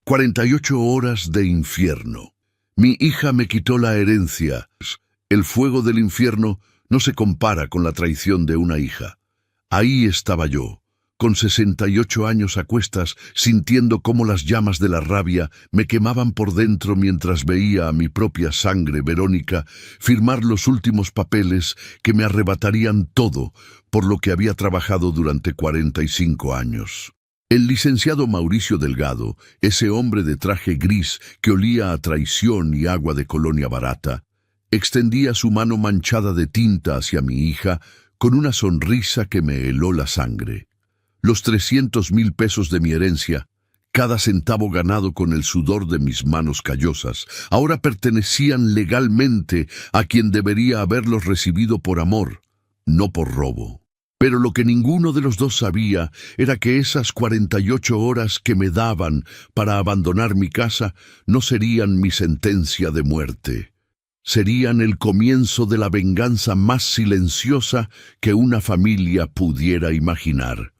48 horas de infierno. Mi hija me quitó la herencia. El fuego del infierno no se compara con la traición de una hija. Ahí estaba yo, con 68 años a cuestas, sintiendo cómo las llamas de la rabia me quemaban por dentro mientras veía a mi propia sangre, Verónica, firmar los últimos papeles que me arrebatarían todo por lo que había trabajado durante 45 años. El licenciado Mauricio Delgado, ese hombre de traje gris que olía a traición y agua de colonia barata, extendía su mano manchada de tinta hacia mi hija con una sonrisa que me heló la sangre. Los 300,000 pesos de mi herencia, cada centavo ganado con el sudor de mis manos callosas, ahora pertenecían legalmente a quien debería haberlos recibido por amor, no por robo. Pero lo que ninguno de los dos sabía era que esas 48 horas que me daban para abandonar mi casa no serían mi sentencia de muerte. Serían el comienzo de la venganza más silenciosa que una familia pudiera imaginar.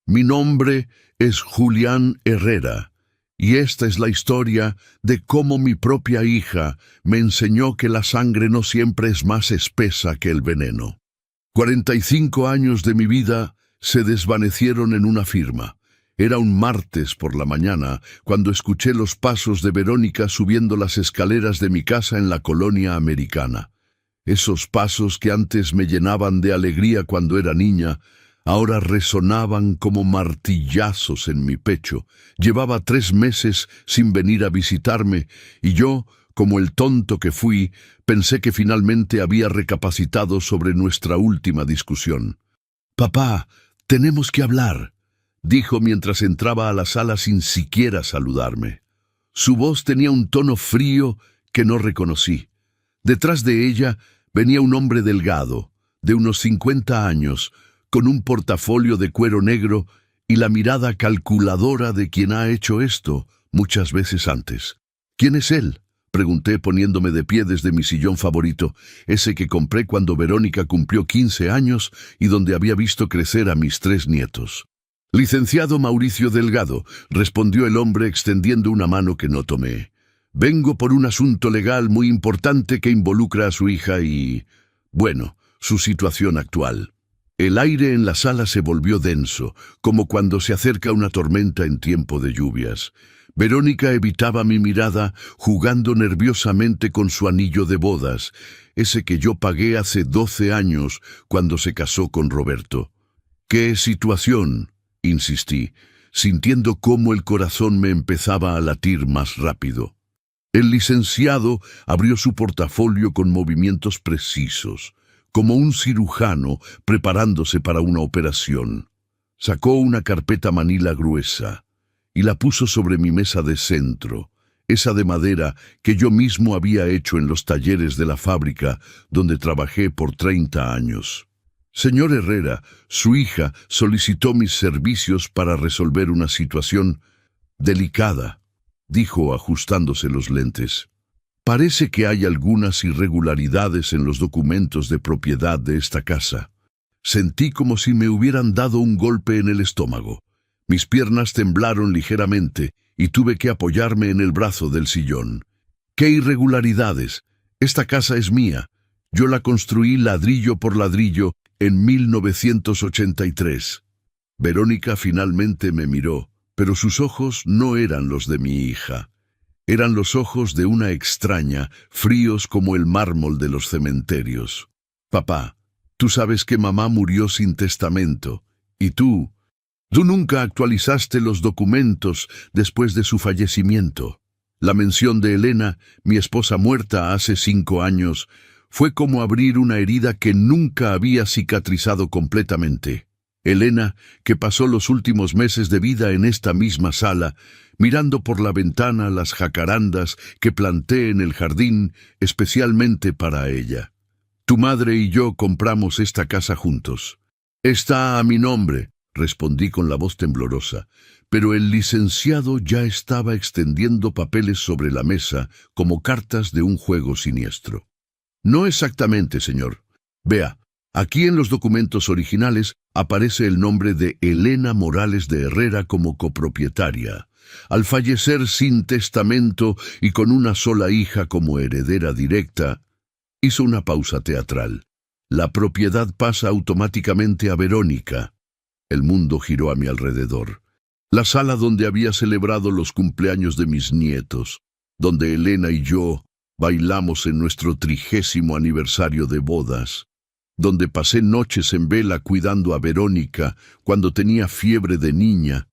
Mi nombre es Julián Herrera, y esta es la historia de cómo mi propia hija me enseñó que la sangre no siempre es más espesa que el veneno. 45 años de mi vida se desvanecieron en una firma. Era un martes por la mañana cuando escuché los pasos de Verónica subiendo las escaleras de mi casa en la colonia americana. Esos pasos que antes me llenaban de alegría cuando era niña, ahora resonaban como martillazos en mi pecho. Llevaba 3 meses sin venir a visitarme y yo, como el tonto que fui, pensé que finalmente había recapacitado sobre nuestra última discusión. «Papá, tenemos que hablar», dijo mientras entraba a la sala sin siquiera saludarme. Su voz tenía un tono frío que no reconocí. Detrás de ella venía un hombre delgado, de unos 50 años, con un portafolio de cuero negro y la mirada calculadora de quien ha hecho esto muchas veces antes. «¿Quién es él?», pregunté poniéndome de pie desde mi sillón favorito, ese que compré cuando Verónica cumplió 15 años y donde había visto crecer a mis 3 nietos. «Licenciado Mauricio Delgado», respondió el hombre extendiendo una mano que no tomé. «Vengo por un asunto legal muy importante que involucra a su hija y, bueno, su situación actual». El aire en la sala se volvió denso, como cuando se acerca una tormenta en tiempo de lluvias. Verónica evitaba mi mirada, jugando nerviosamente con su anillo de bodas, ese que yo pagué hace 12 años cuando se casó con Roberto. «¿Qué situación?», insistí, sintiendo cómo el corazón me empezaba a latir más rápido. El licenciado abrió su portafolio con movimientos precisos, como un cirujano preparándose para una operación. Sacó una carpeta manila gruesa y la puso sobre mi mesa de centro, esa de madera que yo mismo había hecho en los talleres de la fábrica donde trabajé por 30 años. «Señor Herrera, su hija solicitó mis servicios para resolver una situación delicada», dijo ajustándose los lentes. «Parece que hay algunas irregularidades en los documentos de propiedad de esta casa». Sentí como si me hubieran dado un golpe en el estómago. Mis piernas temblaron ligeramente y tuve que apoyarme en el brazo del sillón. «¿Qué irregularidades? Esta casa es mía. Yo la construí ladrillo por ladrillo en 1983. Verónica finalmente me miró, pero sus ojos no eran los de mi hija. Eran los ojos de una extraña, fríos como el mármol de los cementerios. «Papá, tú sabes que mamá murió sin testamento, y tú nunca actualizaste los documentos después de su fallecimiento. La mención de Elena, mi esposa muerta hace 5 años, fue como abrir una herida que nunca había cicatrizado completamente. Elena, que pasó los últimos meses de vida en esta misma sala, mirando por la ventana las jacarandas que planté en el jardín especialmente para ella. Tu madre y yo compramos esta casa juntos. Está a mi nombre», respondí con la voz temblorosa, pero el licenciado ya estaba extendiendo papeles sobre la mesa como cartas de un juego siniestro. «No exactamente, señor. Vea, aquí en los documentos originales aparece el nombre de Elena Morales de Herrera como copropietaria, Al fallecer sin testamento y con una sola hija como heredera directa, hizo una pausa teatral. La propiedad pasa automáticamente a Verónica. El mundo giró a mi alrededor. La sala donde había celebrado los cumpleaños de mis nietos, donde Elena y yo bailamos en nuestro 30º aniversario de bodas, donde pasé noches en vela cuidando a Verónica cuando tenía fiebre de niña,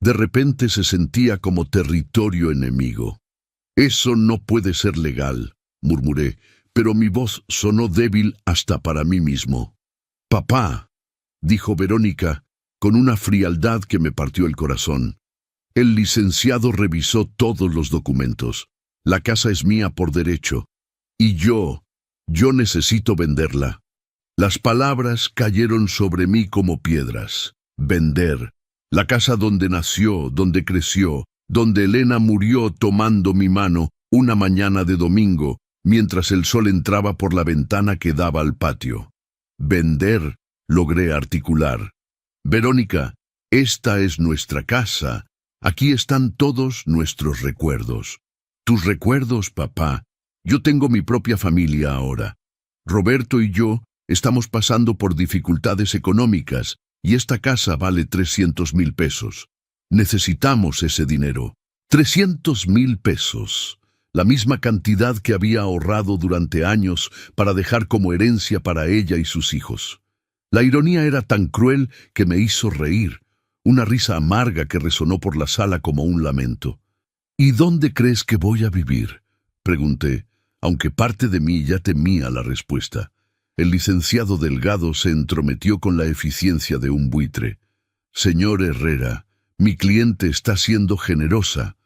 de repente se sentía como territorio enemigo. «Eso no puede ser legal», murmuré, pero mi voz sonó débil hasta para mí mismo. «Papá», dijo Verónica, con una frialdad que me partió el corazón. El licenciado revisó todos los documentos. La casa es mía por derecho. Y yo necesito venderla. Las palabras cayeron sobre mí como piedras. Vender. La casa donde nació, donde creció, donde Elena murió tomando mi mano una mañana de domingo, mientras el sol entraba por la ventana que daba al patio. Vender, logré articular. Verónica, esta es nuestra casa. Aquí están todos nuestros recuerdos. Tus recuerdos, papá. Yo tengo mi propia familia ahora. Roberto y yo estamos pasando por dificultades económicas y esta casa vale 300,000 pesos. Necesitamos ese dinero. 300,000 pesos. La misma cantidad que había ahorrado durante años para dejar como herencia para ella y sus hijos. La ironía era tan cruel que me hizo reír, una risa amarga que resonó por la sala como un lamento. «¿Y dónde crees que voy a vivir?», pregunté, aunque parte de mí ya temía la respuesta. El licenciado Delgado se entrometió con la eficiencia de un buitre. «Señor Herrera, mi cliente está siendo generosa.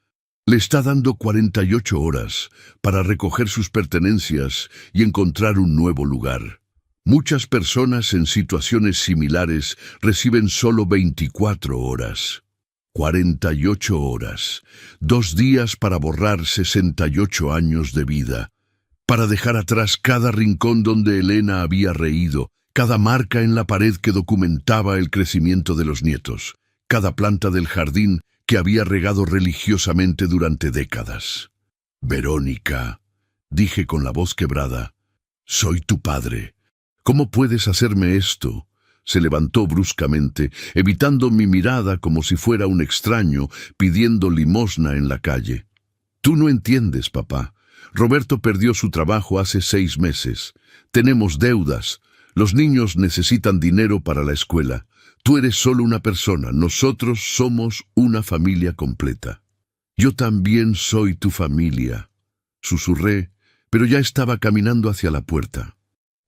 Le está dando 48 horas para recoger sus pertenencias y encontrar un nuevo lugar. Muchas personas en situaciones similares reciben solo 24 horas. 48 horas. 2 días para borrar 68 años de vida. Para dejar atrás cada rincón donde Elena había reído, cada marca en la pared que documentaba el crecimiento de los nietos, cada planta del jardín que había regado religiosamente durante décadas. «Verónica», dije con la voz quebrada, «soy tu padre. ¿Cómo puedes hacerme esto?». Se levantó bruscamente, evitando mi mirada como si fuera un extraño pidiendo limosna en la calle. «Tú no entiendes, papá. Roberto perdió su trabajo hace 6 meses. Tenemos deudas. Los niños necesitan dinero para la escuela. Tú eres solo una persona. Nosotros somos una familia completa». «Yo también soy tu familia», susurré, pero ya estaba caminando hacia la puerta.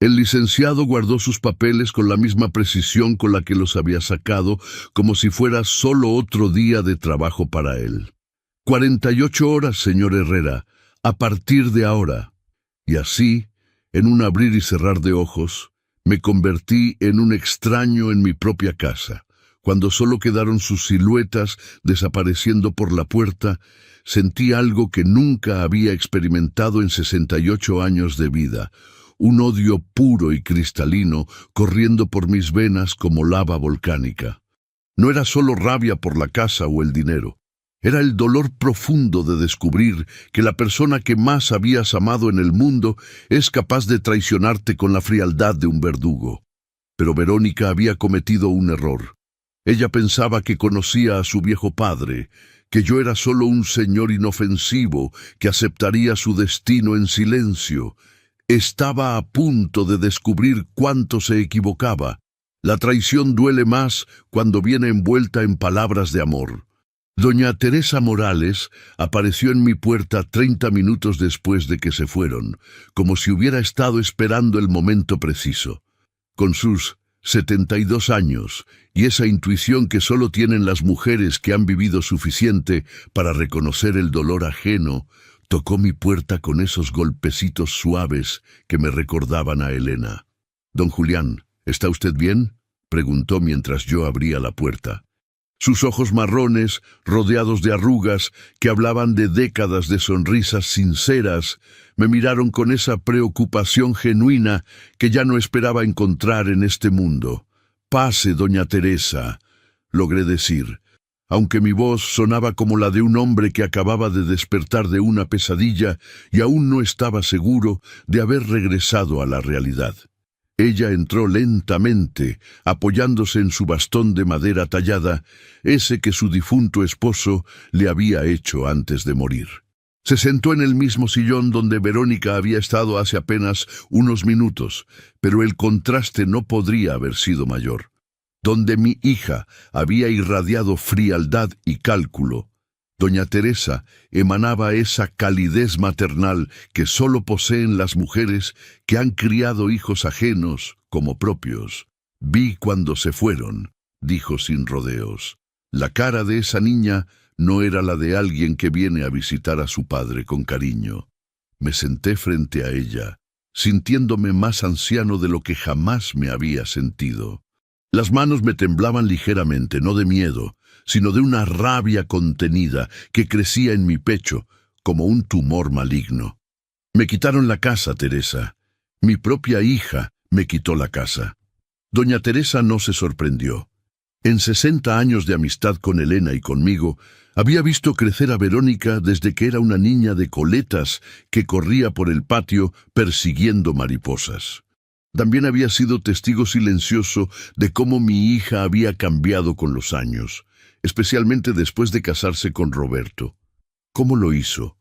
El licenciado guardó sus papeles con la misma precisión con la que los había sacado, como si fuera solo otro día de trabajo para él. 48 horas, señor Herrera, a partir de ahora. Y así, en un abrir y cerrar de ojos, me convertí en un extraño en mi propia casa. Cuando solo quedaron sus siluetas desapareciendo por la puerta, sentí algo que nunca había experimentado en 68 años de vida. Un odio puro y cristalino corriendo por mis venas como lava volcánica. No era solo rabia por la casa o el dinero. Era el dolor profundo de descubrir que la persona que más habías amado en el mundo es capaz de traicionarte con la frialdad de un verdugo. Pero Verónica había cometido un error. Ella pensaba que conocía a su viejo padre, que yo era solo un señor inofensivo que aceptaría su destino en silencio. Estaba a punto de descubrir cuánto se equivocaba. La traición duele más cuando viene envuelta en palabras de amor. Doña Teresa Morales apareció en mi puerta 30 minutos después de que se fueron, como si hubiera estado esperando el momento preciso. Con sus 72 años y esa intuición que solo tienen las mujeres que han vivido suficiente para reconocer el dolor ajeno, tocó mi puerta con esos golpecitos suaves que me recordaban a Elena. «Don Julián, ¿está usted bien?», preguntó mientras yo abría la puerta. Sus ojos marrones, rodeados de arrugas, que hablaban de décadas de sonrisas sinceras, me miraron con esa preocupación genuina que ya no esperaba encontrar en este mundo. «Pase, doña Teresa», logré decir. aunque mi voz sonaba como la de un hombre que acababa de despertar de una pesadilla y aún no estaba seguro de haber regresado a la realidad. Ella entró lentamente, apoyándose en su bastón de madera tallada, ese que su difunto esposo le había hecho antes de morir. Se sentó en el mismo sillón donde Verónica había estado hace apenas unos minutos, pero el contraste no podría haber sido mayor. Donde mi hija había irradiado frialdad y cálculo, doña Teresa emanaba esa calidez maternal que solo poseen las mujeres que han criado hijos ajenos como propios. «Vi cuando se fueron», dijo sin rodeos. La cara de esa niña no era la de alguien que viene a visitar a su padre con cariño. Me senté frente a ella, sintiéndome más anciano de lo que jamás me había sentido. Las manos me temblaban ligeramente, no de miedo, sino de una rabia contenida que crecía en mi pecho como un tumor maligno. Me quitaron la casa, Teresa. Mi propia hija me quitó la casa. Doña Teresa no se sorprendió. En 60 años de amistad con Elena y conmigo, había visto crecer a Verónica desde que era una niña de coletas que corría por el patio persiguiendo mariposas. También había sido testigo silencioso de cómo mi hija había cambiado con los años, especialmente después de casarse con Roberto. ¿Cómo lo hizo?,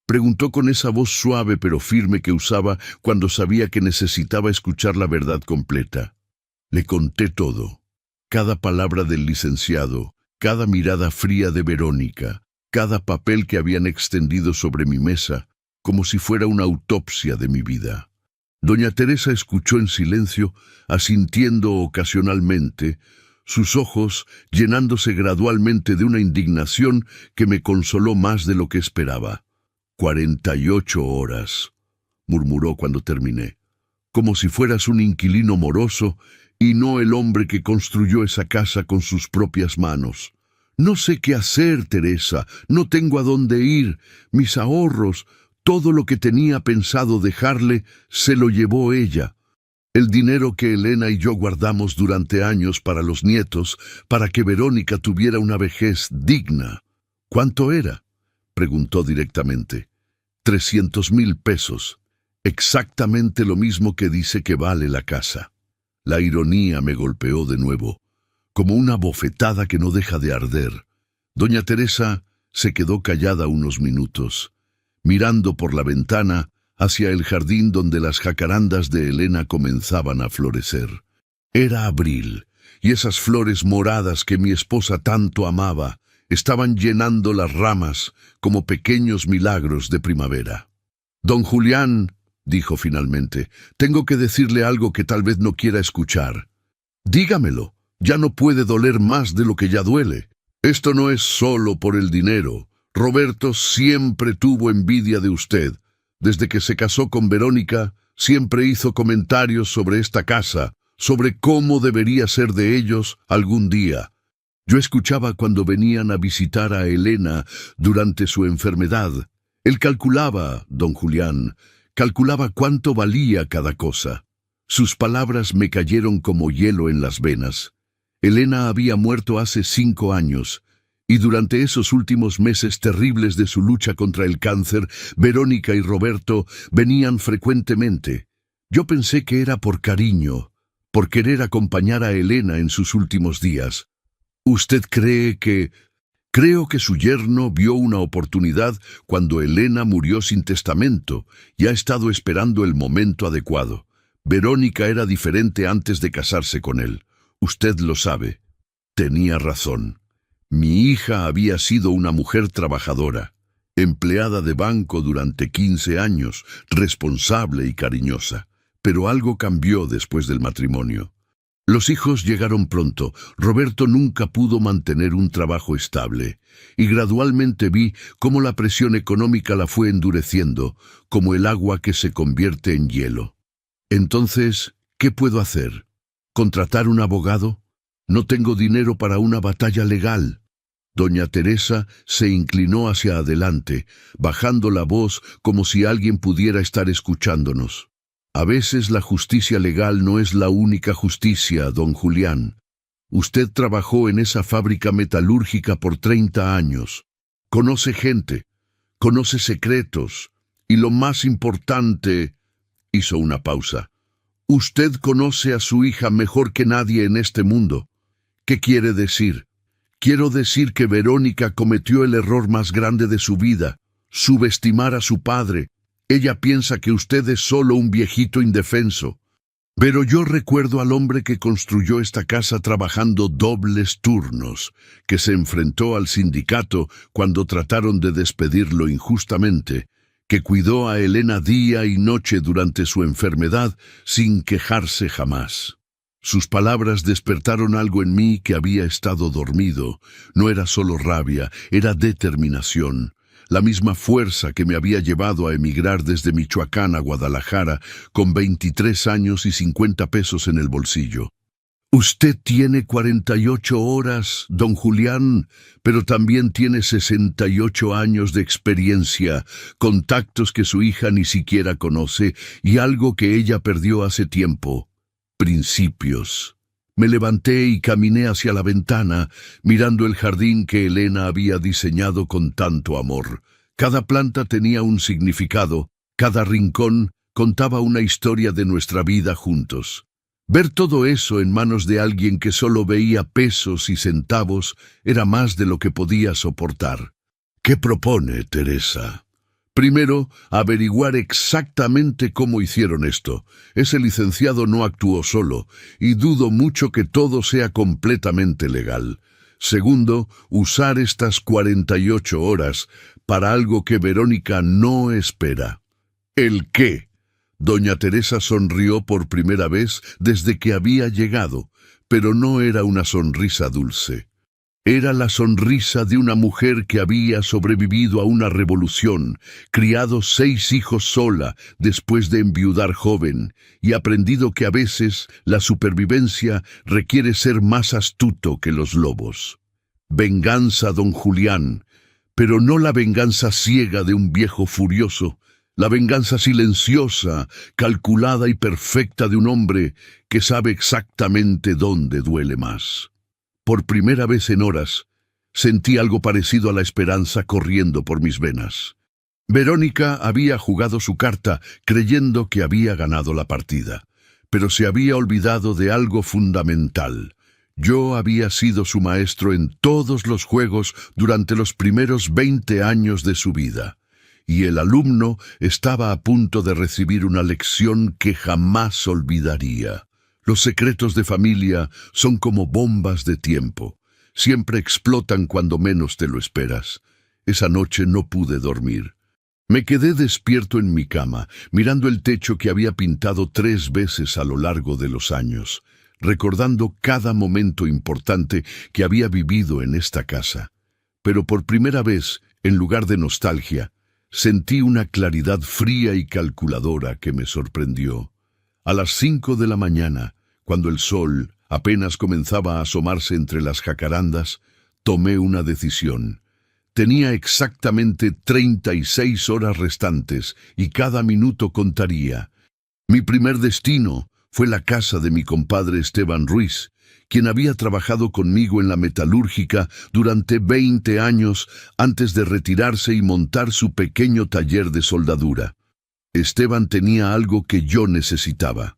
preguntó con esa voz suave pero firme que usaba cuando sabía que necesitaba escuchar la verdad completa. Le conté todo. Cada palabra del licenciado, cada mirada fría de Verónica, cada papel que habían extendido sobre mi mesa, como si fuera una autopsia de mi vida. Doña Teresa escuchó en silencio, asintiendo ocasionalmente, sus ojos llenándose gradualmente de una indignación que me consoló más de lo que esperaba. 48 horas, murmuró cuando terminé, como si fueras un inquilino moroso y no el hombre que construyó esa casa con sus propias manos. No sé qué hacer, Teresa, no tengo a dónde ir, mis ahorros, todo lo que tenía pensado dejarle, se lo llevó ella. El dinero que Elena y yo guardamos durante años para los nietos, para que Verónica tuviera una vejez digna. ¿Cuánto era?, preguntó directamente. 300,000 pesos, exactamente lo mismo que dice que vale la casa. La ironía me golpeó de nuevo, como una bofetada que no deja de arder. Doña Teresa se quedó callada unos minutos, mirando por la ventana hacia el jardín donde las jacarandas de Elena comenzaban a florecer. Era abril, y esas flores moradas que mi esposa tanto amaba estaban llenando las ramas como pequeños milagros de primavera. «Don Julián», dijo finalmente, «tengo que decirle algo que tal vez no quiera escuchar». «Dígamelo, ya no puede doler más de lo que ya duele. Esto no es solo por el dinero. Roberto siempre tuvo envidia de usted. Desde que se casó con Verónica, siempre hizo comentarios sobre esta casa, sobre cómo debería ser de ellos algún día. Yo escuchaba cuando venían a visitar a Elena durante su enfermedad. Él calculaba, don Julián, calculaba cuánto valía cada cosa. Sus palabras me cayeron como hielo en las venas. Elena había muerto hace 5 años, y durante esos últimos meses terribles de su lucha contra el cáncer, Verónica y Roberto venían frecuentemente. Yo pensé que era por cariño, por querer acompañar a Elena en sus últimos días. ¿Usted cree que...? Creo que su yerno vio una oportunidad cuando Elena murió sin testamento y ha estado esperando el momento adecuado. Verónica era diferente antes de casarse con él. Usted lo sabe. Tenía razón. Mi hija había sido una mujer trabajadora, empleada de banco durante 15 años, responsable y cariñosa. Pero algo cambió después del matrimonio. Los hijos llegaron pronto. Roberto nunca pudo mantener un trabajo estable, y gradualmente vi cómo la presión económica la fue endureciendo, como el agua que se convierte en hielo. Entonces, ¿qué puedo hacer? ¿Contratar un abogado? No tengo dinero para una batalla legal. Doña Teresa se inclinó hacia adelante, bajando la voz como si alguien pudiera estar escuchándonos. A veces la justicia legal no es la única justicia, don Julián. Usted trabajó en esa fábrica metalúrgica por 30 años. Conoce gente, conoce secretos, y lo más importante, hizo una pausa. Usted conoce a su hija mejor que nadie en este mundo. ¿Qué quiere decir? Quiero decir que Verónica cometió el error más grande de su vida, subestimar a su padre. Ella piensa que usted es solo un viejito indefenso. Pero yo recuerdo al hombre que construyó esta casa trabajando dobles turnos, que se enfrentó al sindicato cuando trataron de despedirlo injustamente, que cuidó a Elena día y noche durante su enfermedad sin quejarse jamás. Sus palabras despertaron algo en mí que había estado dormido. No era solo rabia, era determinación. La misma fuerza que me había llevado a emigrar desde Michoacán a Guadalajara con 23 años y 50 pesos en el bolsillo. Usted tiene 48 horas, don Julián, pero también tiene 68 años de experiencia, contactos que su hija ni siquiera conoce y algo que ella perdió hace tiempo: principios. Me levanté y caminé hacia la ventana, mirando el jardín que Elena había diseñado con tanto amor. Cada planta tenía un significado, cada rincón contaba una historia de nuestra vida juntos. Ver todo eso en manos de alguien que solo veía pesos y centavos era más de lo que podía soportar. ¿Qué propone, Teresa? Primero, averiguar exactamente cómo hicieron esto. Ese licenciado no actuó solo, y dudo mucho que todo sea completamente legal. Segundo, usar estas 48 horas para algo que Verónica no espera. ¿El qué? Doña Teresa sonrió por primera vez desde que había llegado, pero no era una sonrisa dulce. Era la sonrisa de una mujer que había sobrevivido a una revolución, criado 6 hijos sola después de enviudar joven, y aprendido que a veces la supervivencia requiere ser más astuto que los lobos. Venganza, don Julián, pero no la venganza ciega de un viejo furioso, la venganza silenciosa, calculada y perfecta de un hombre que sabe exactamente dónde duele más. Por primera vez en horas, sentí algo parecido a la esperanza corriendo por mis venas. Verónica había jugado su carta creyendo que había ganado la partida, pero se había olvidado de algo fundamental. Yo había sido su maestro en todos los juegos durante los primeros 20 años de su vida, y el alumno estaba a punto de recibir una lección que jamás olvidaría. Los secretos de familia son como bombas de tiempo. Siempre explotan cuando menos te lo esperas. Esa noche no pude dormir. Me quedé despierto en mi cama, mirando el techo que había pintado 3 veces a lo largo de los años, recordando cada momento importante que había vivido en esta casa. Pero por primera vez, en lugar de nostalgia, sentí una claridad fría y calculadora que me sorprendió. A las 5 de la mañana, cuando el sol apenas comenzaba a asomarse entre las jacarandas, tomé una decisión. Tenía exactamente 36 horas restantes y cada minuto contaría. Mi primer destino fue la casa de mi compadre Esteban Ruiz, quien había trabajado conmigo en la metalúrgica durante 20 años antes de retirarse y montar su pequeño taller de soldadura. Esteban tenía algo que yo necesitaba: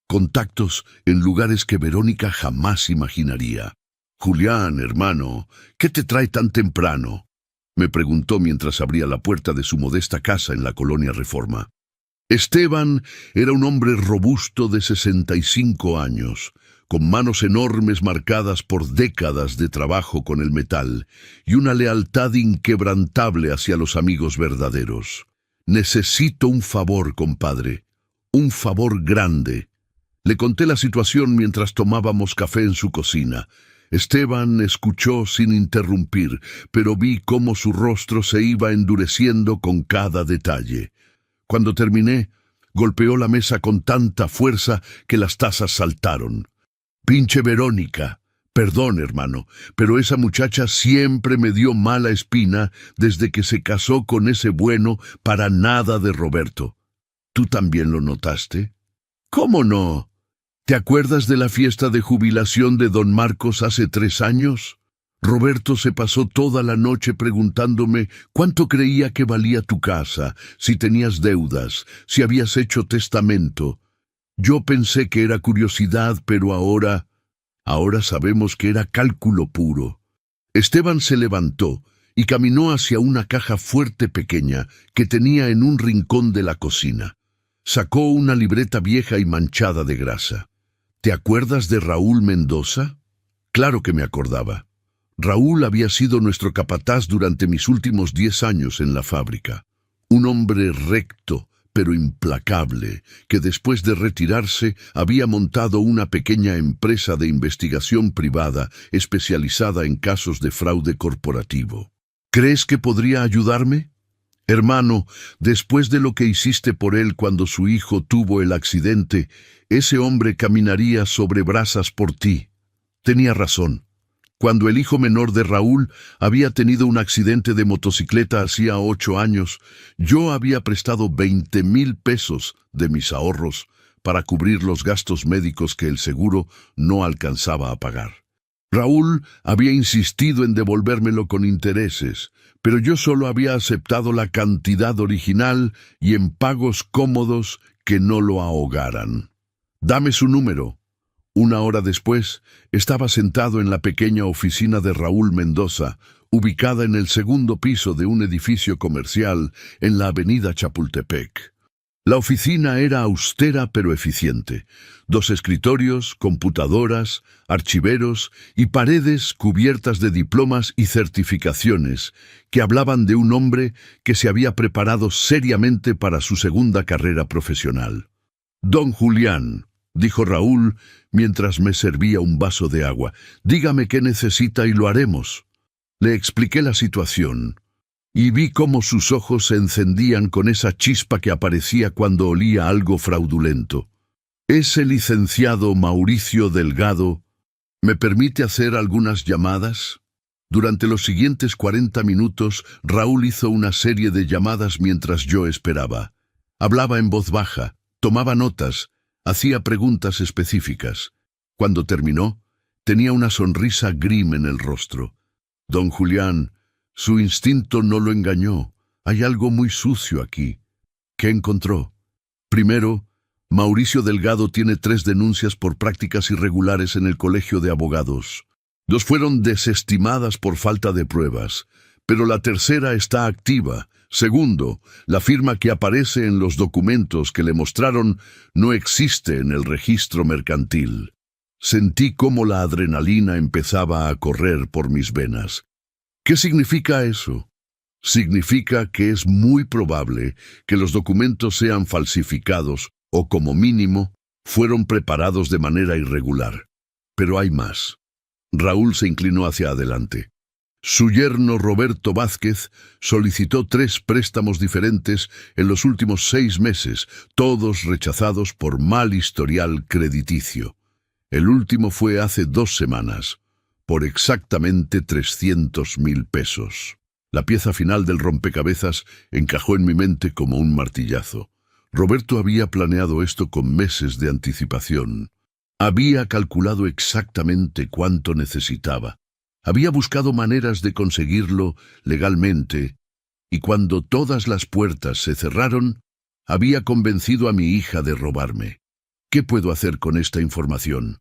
contactos en lugares que Verónica jamás imaginaría. «Julián, hermano, ¿qué te trae tan temprano?», me preguntó mientras abría la puerta de su modesta casa en la colonia Reforma. Esteban era un hombre robusto de 65 años, con manos enormes marcadas por décadas de trabajo con el metal y una lealtad inquebrantable hacia los amigos verdaderos. «Necesito un favor, compadre, un favor grande». Le conté la situación mientras tomábamos café en su cocina. Esteban escuchó sin interrumpir, pero vi cómo su rostro se iba endureciendo con cada detalle. Cuando terminé, golpeó la mesa con tanta fuerza que las tazas saltaron. «Pinche Verónica, perdón, hermano, pero esa muchacha siempre me dio mala espina desde que se casó con ese bueno para nada de Roberto. ¿Tú también lo notaste?». «¿Cómo no?». ¿Te acuerdas de la fiesta de jubilación de don Marcos hace 3 años? Roberto se pasó toda la noche preguntándome cuánto creía que valía tu casa, si tenías deudas, si habías hecho testamento. Yo pensé que era curiosidad, pero ahora sabemos que era cálculo puro. Esteban se levantó y caminó hacia una caja fuerte pequeña que tenía en un rincón de la cocina. Sacó una libreta vieja y manchada de grasa. ¿Te acuerdas de Raúl Mendoza? Claro que me acordaba. Raúl había sido nuestro capataz durante mis últimos 10 años en la fábrica. Un hombre recto, pero implacable, que después de retirarse había montado una pequeña empresa de investigación privada especializada en casos de fraude corporativo. ¿Crees que podría ayudarme? Hermano, después de lo que hiciste por él cuando su hijo tuvo el accidente, ese hombre caminaría sobre brasas por ti. Tenía razón. Cuando el hijo menor de Raúl había tenido un accidente de motocicleta hacía 8 años, yo había prestado 20,000 pesos de mis ahorros para cubrir los gastos médicos que el seguro no alcanzaba a pagar. Raúl había insistido en devolvérmelo con intereses, pero yo solo había aceptado la cantidad original y en pagos cómodos que no lo ahogaran. Dame su número. 1 hora después, estaba sentado en la pequeña oficina de Raúl Mendoza, ubicada en el segundo piso de un edificio comercial en la avenida Chapultepec. La oficina era austera pero eficiente. 2 escritorios, computadoras, archiveros y paredes cubiertas de diplomas y certificaciones que hablaban de un hombre que se había preparado seriamente para su segunda carrera profesional. Don Julián, dijo Raúl mientras me servía un vaso de agua, dígame qué necesita y lo haremos. Le expliqué la situación y vi cómo sus ojos se encendían con esa chispa que aparecía cuando olía algo fraudulento. Ese licenciado Mauricio Delgado me permite hacer algunas llamadas. Durante los siguientes 40 minutos, Raúl hizo una serie de llamadas mientras yo esperaba. Hablaba en voz baja, tomaba notas, hacía preguntas específicas. Cuando terminó, tenía una sonrisa grim en el rostro. Don Julián, su instinto no lo engañó. Hay algo muy sucio aquí. ¿Qué encontró? Primero, Mauricio Delgado tiene 3 denuncias por prácticas irregulares en el Colegio de Abogados. 2 fueron desestimadas por falta de pruebas, pero la tercera está activa. Segundo, la firma que aparece en los documentos que le mostraron no existe en el registro mercantil. Sentí cómo la adrenalina empezaba a correr por mis venas. ¿Qué significa eso? Significa que es muy probable que los documentos sean falsificados o, como mínimo, fueron preparados de manera irregular. Pero hay más. Raúl se inclinó hacia adelante. Su yerno Roberto Vázquez solicitó 3 préstamos diferentes en los últimos 6 meses, todos rechazados por mal historial crediticio. El último fue hace 2 semanas, por exactamente 300,000 pesos. La pieza final del rompecabezas encajó en mi mente como un martillazo. Roberto había planeado esto con meses de anticipación. Había calculado exactamente cuánto necesitaba. Había buscado maneras de conseguirlo legalmente, y cuando todas las puertas se cerraron, había convencido a mi hija de robarme. ¿Qué puedo hacer con esta información?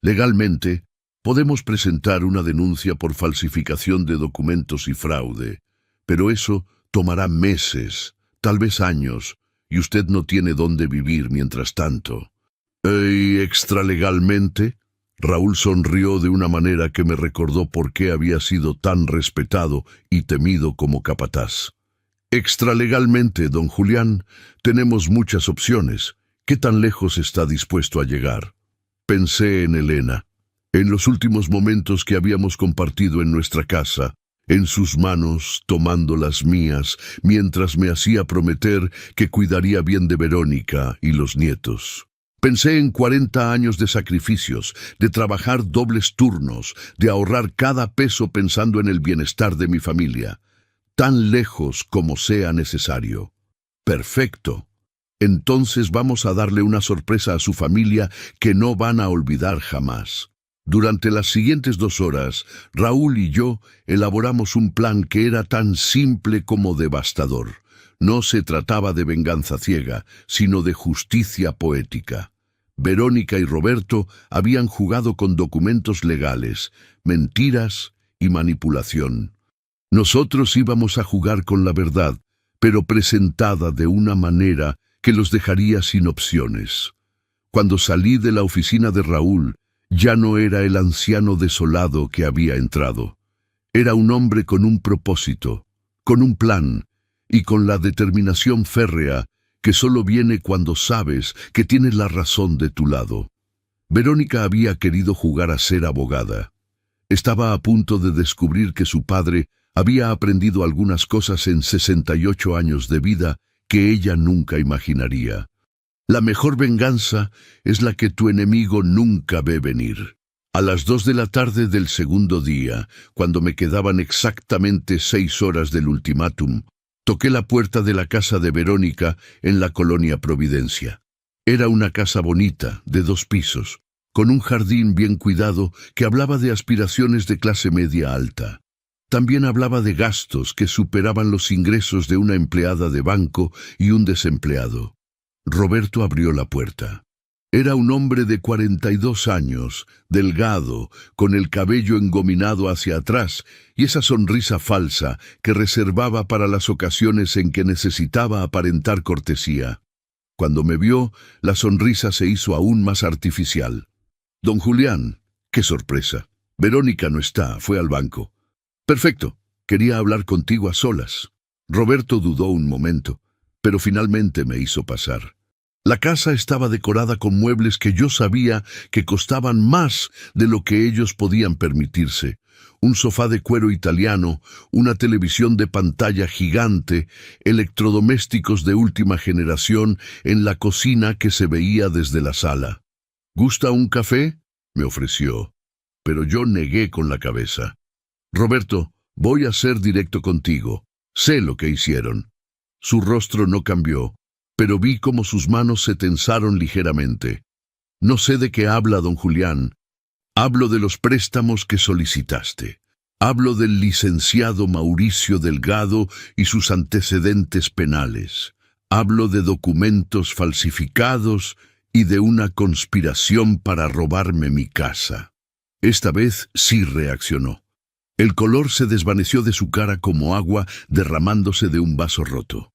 Legalmente, podemos presentar una denuncia por falsificación de documentos y fraude, pero eso tomará meses, tal vez años, y usted no tiene dónde vivir mientras tanto. ¿Y extralegalmente? Raúl sonrió de una manera que me recordó por qué había sido tan respetado y temido como capataz. Extralegalmente, don Julián, tenemos muchas opciones. ¿Qué tan lejos está dispuesto a llegar? Pensé en Elena, en los últimos momentos que habíamos compartido en nuestra casa, en sus manos tomando las mías, mientras me hacía prometer que cuidaría bien de Verónica y los nietos. Pensé en 40 años de sacrificios, de trabajar dobles turnos, de ahorrar cada peso pensando en el bienestar de mi familia, tan lejos como sea necesario. Perfecto. Entonces vamos a darle una sorpresa a su familia que no van a olvidar jamás. Durante las siguientes 2 horas, Raúl y yo elaboramos un plan que era tan simple como devastador. No se trataba de venganza ciega, sino de justicia poética. Verónica y Roberto habían jugado con documentos legales, mentiras y manipulación. Nosotros íbamos a jugar con la verdad, pero presentada de una manera que los dejaría sin opciones. Cuando salí de la oficina de Raúl, ya no era el anciano desolado que había entrado. Era un hombre con un propósito, con un plan y con la determinación férrea que solo viene cuando sabes que tienes la razón de tu lado. Verónica había querido jugar a ser abogada. Estaba a punto de descubrir que su padre había aprendido algunas cosas en 68 años de vida que ella nunca imaginaría. La mejor venganza es la que tu enemigo nunca ve venir. A las 2 de la tarde del segundo día, cuando me quedaban exactamente 6 horas del ultimátum, toqué la puerta de la casa de Verónica en la colonia Providencia. Era una casa bonita, de 2 pisos, con un jardín bien cuidado que hablaba de aspiraciones de clase media alta. También hablaba de gastos que superaban los ingresos de una empleada de banco y un desempleado. Roberto abrió la puerta. Era un hombre de 42 años, delgado, con el cabello engominado hacia atrás y esa sonrisa falsa que reservaba para las ocasiones en que necesitaba aparentar cortesía. Cuando me vio, la sonrisa se hizo aún más artificial. «Don Julián, qué sorpresa. Verónica no está, fue al banco». «Perfecto, quería hablar contigo a solas». Roberto dudó un momento, pero finalmente me hizo pasar. La casa estaba decorada con muebles que yo sabía que costaban más de lo que ellos podían permitirse. Un sofá de cuero italiano, una televisión de pantalla gigante, electrodomésticos de última generación en la cocina que se veía desde la sala. «¿Gusta un café?», me ofreció, pero yo negué con la cabeza. «Roberto, voy a ser directo contigo. Sé lo que hicieron». Su rostro no cambió, pero vi cómo sus manos se tensaron ligeramente. «No sé de qué habla, don Julián. Hablo de los préstamos que solicitaste. Hablo del licenciado Mauricio Delgado y sus antecedentes penales. Hablo de documentos falsificados y de una conspiración para robarme mi casa». Esta vez sí reaccionó. El color se desvaneció de su cara como agua derramándose de un vaso roto.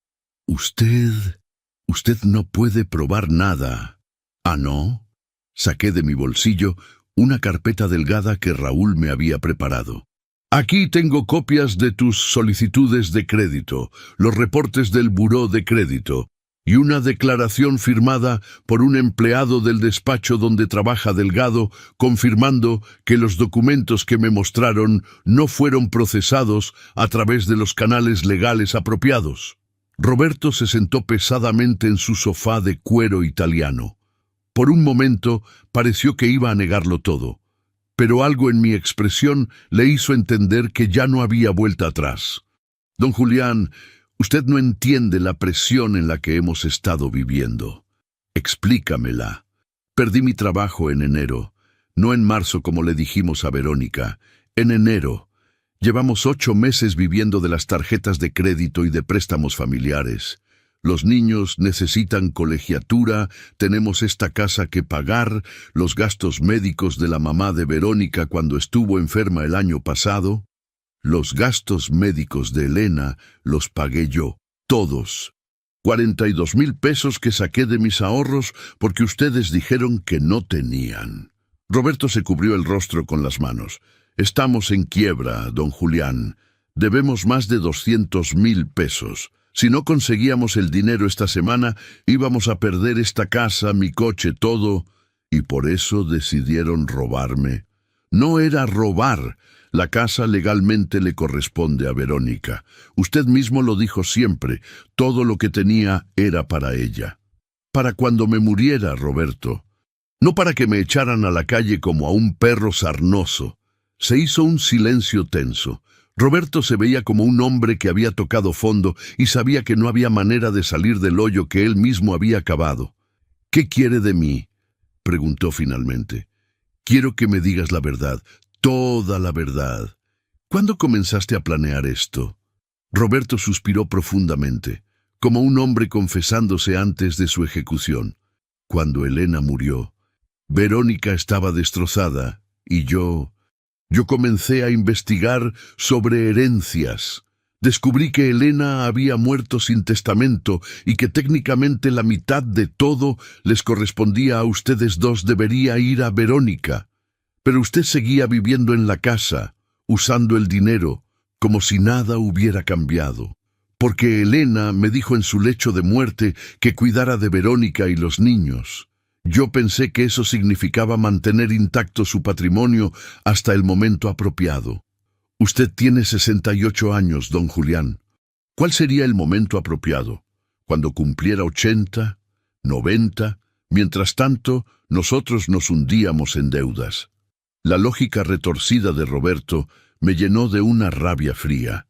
Usted no puede probar nada». «¿Ah, no?». Saqué de mi bolsillo una carpeta delgada que Raúl me había preparado. «Aquí tengo copias de tus solicitudes de crédito, los reportes del buró de crédito y una declaración firmada por un empleado del despacho donde trabaja Delgado, confirmando que los documentos que me mostraron no fueron procesados a través de los canales legales apropiados». Roberto se sentó pesadamente en su sofá de cuero italiano. Por un momento pareció que iba a negarlo todo, pero algo en mi expresión le hizo entender que ya no había vuelta atrás. «Don Julián, usted no entiende la presión en la que hemos estado viviendo. Explícamela. Perdí mi trabajo en enero, no en marzo como le dijimos a Verónica, en enero. Llevamos 8 meses viviendo de las tarjetas de crédito y de préstamos familiares. Los niños necesitan colegiatura, tenemos esta casa que pagar, los gastos médicos de la mamá de Verónica cuando estuvo enferma el año pasado. Los gastos médicos de Elena los pagué yo, todos. 42,000 pesos que saqué de mis ahorros porque ustedes dijeron que no tenían». Roberto se cubrió el rostro con las manos. «Estamos en quiebra, don Julián. Debemos más de 200,000 pesos. Si no conseguíamos el dinero esta semana, íbamos a perder esta casa, mi coche, todo. Y por eso decidieron robarme». «No era robar. La casa legalmente le corresponde a Verónica. Usted mismo lo dijo siempre. Todo lo que tenía era para ella. Para cuando me muriera, Roberto. No para que me echaran a la calle como a un perro sarnoso». Se hizo un silencio tenso. Roberto se veía como un hombre que había tocado fondo y sabía que no había manera de salir del hoyo que él mismo había cavado. «¿Qué quiere de mí?», preguntó finalmente. «Quiero que me digas la verdad, toda la verdad. ¿Cuándo comenzaste a planear esto?». Roberto suspiró profundamente, como un hombre confesándose antes de su ejecución. «Cuando Elena murió, Verónica estaba destrozada y yo comencé a investigar sobre herencias. Descubrí que Elena había muerto sin testamento y que técnicamente la mitad de todo les correspondía a ustedes dos. Debería ir a Verónica. Pero usted seguía viviendo en la casa, usando el dinero, como si nada hubiera cambiado. Porque Elena me dijo en su lecho de muerte que cuidara de Verónica y los niños. Yo pensé que eso significaba mantener intacto su patrimonio hasta el momento apropiado. Usted tiene 68 años, don Julián. ¿Cuál sería el momento apropiado? ¿Cuando cumpliera 80, 90? Mientras tanto, nosotros nos hundíamos en deudas. La lógica retorcida de Roberto me llenó de una rabia fría.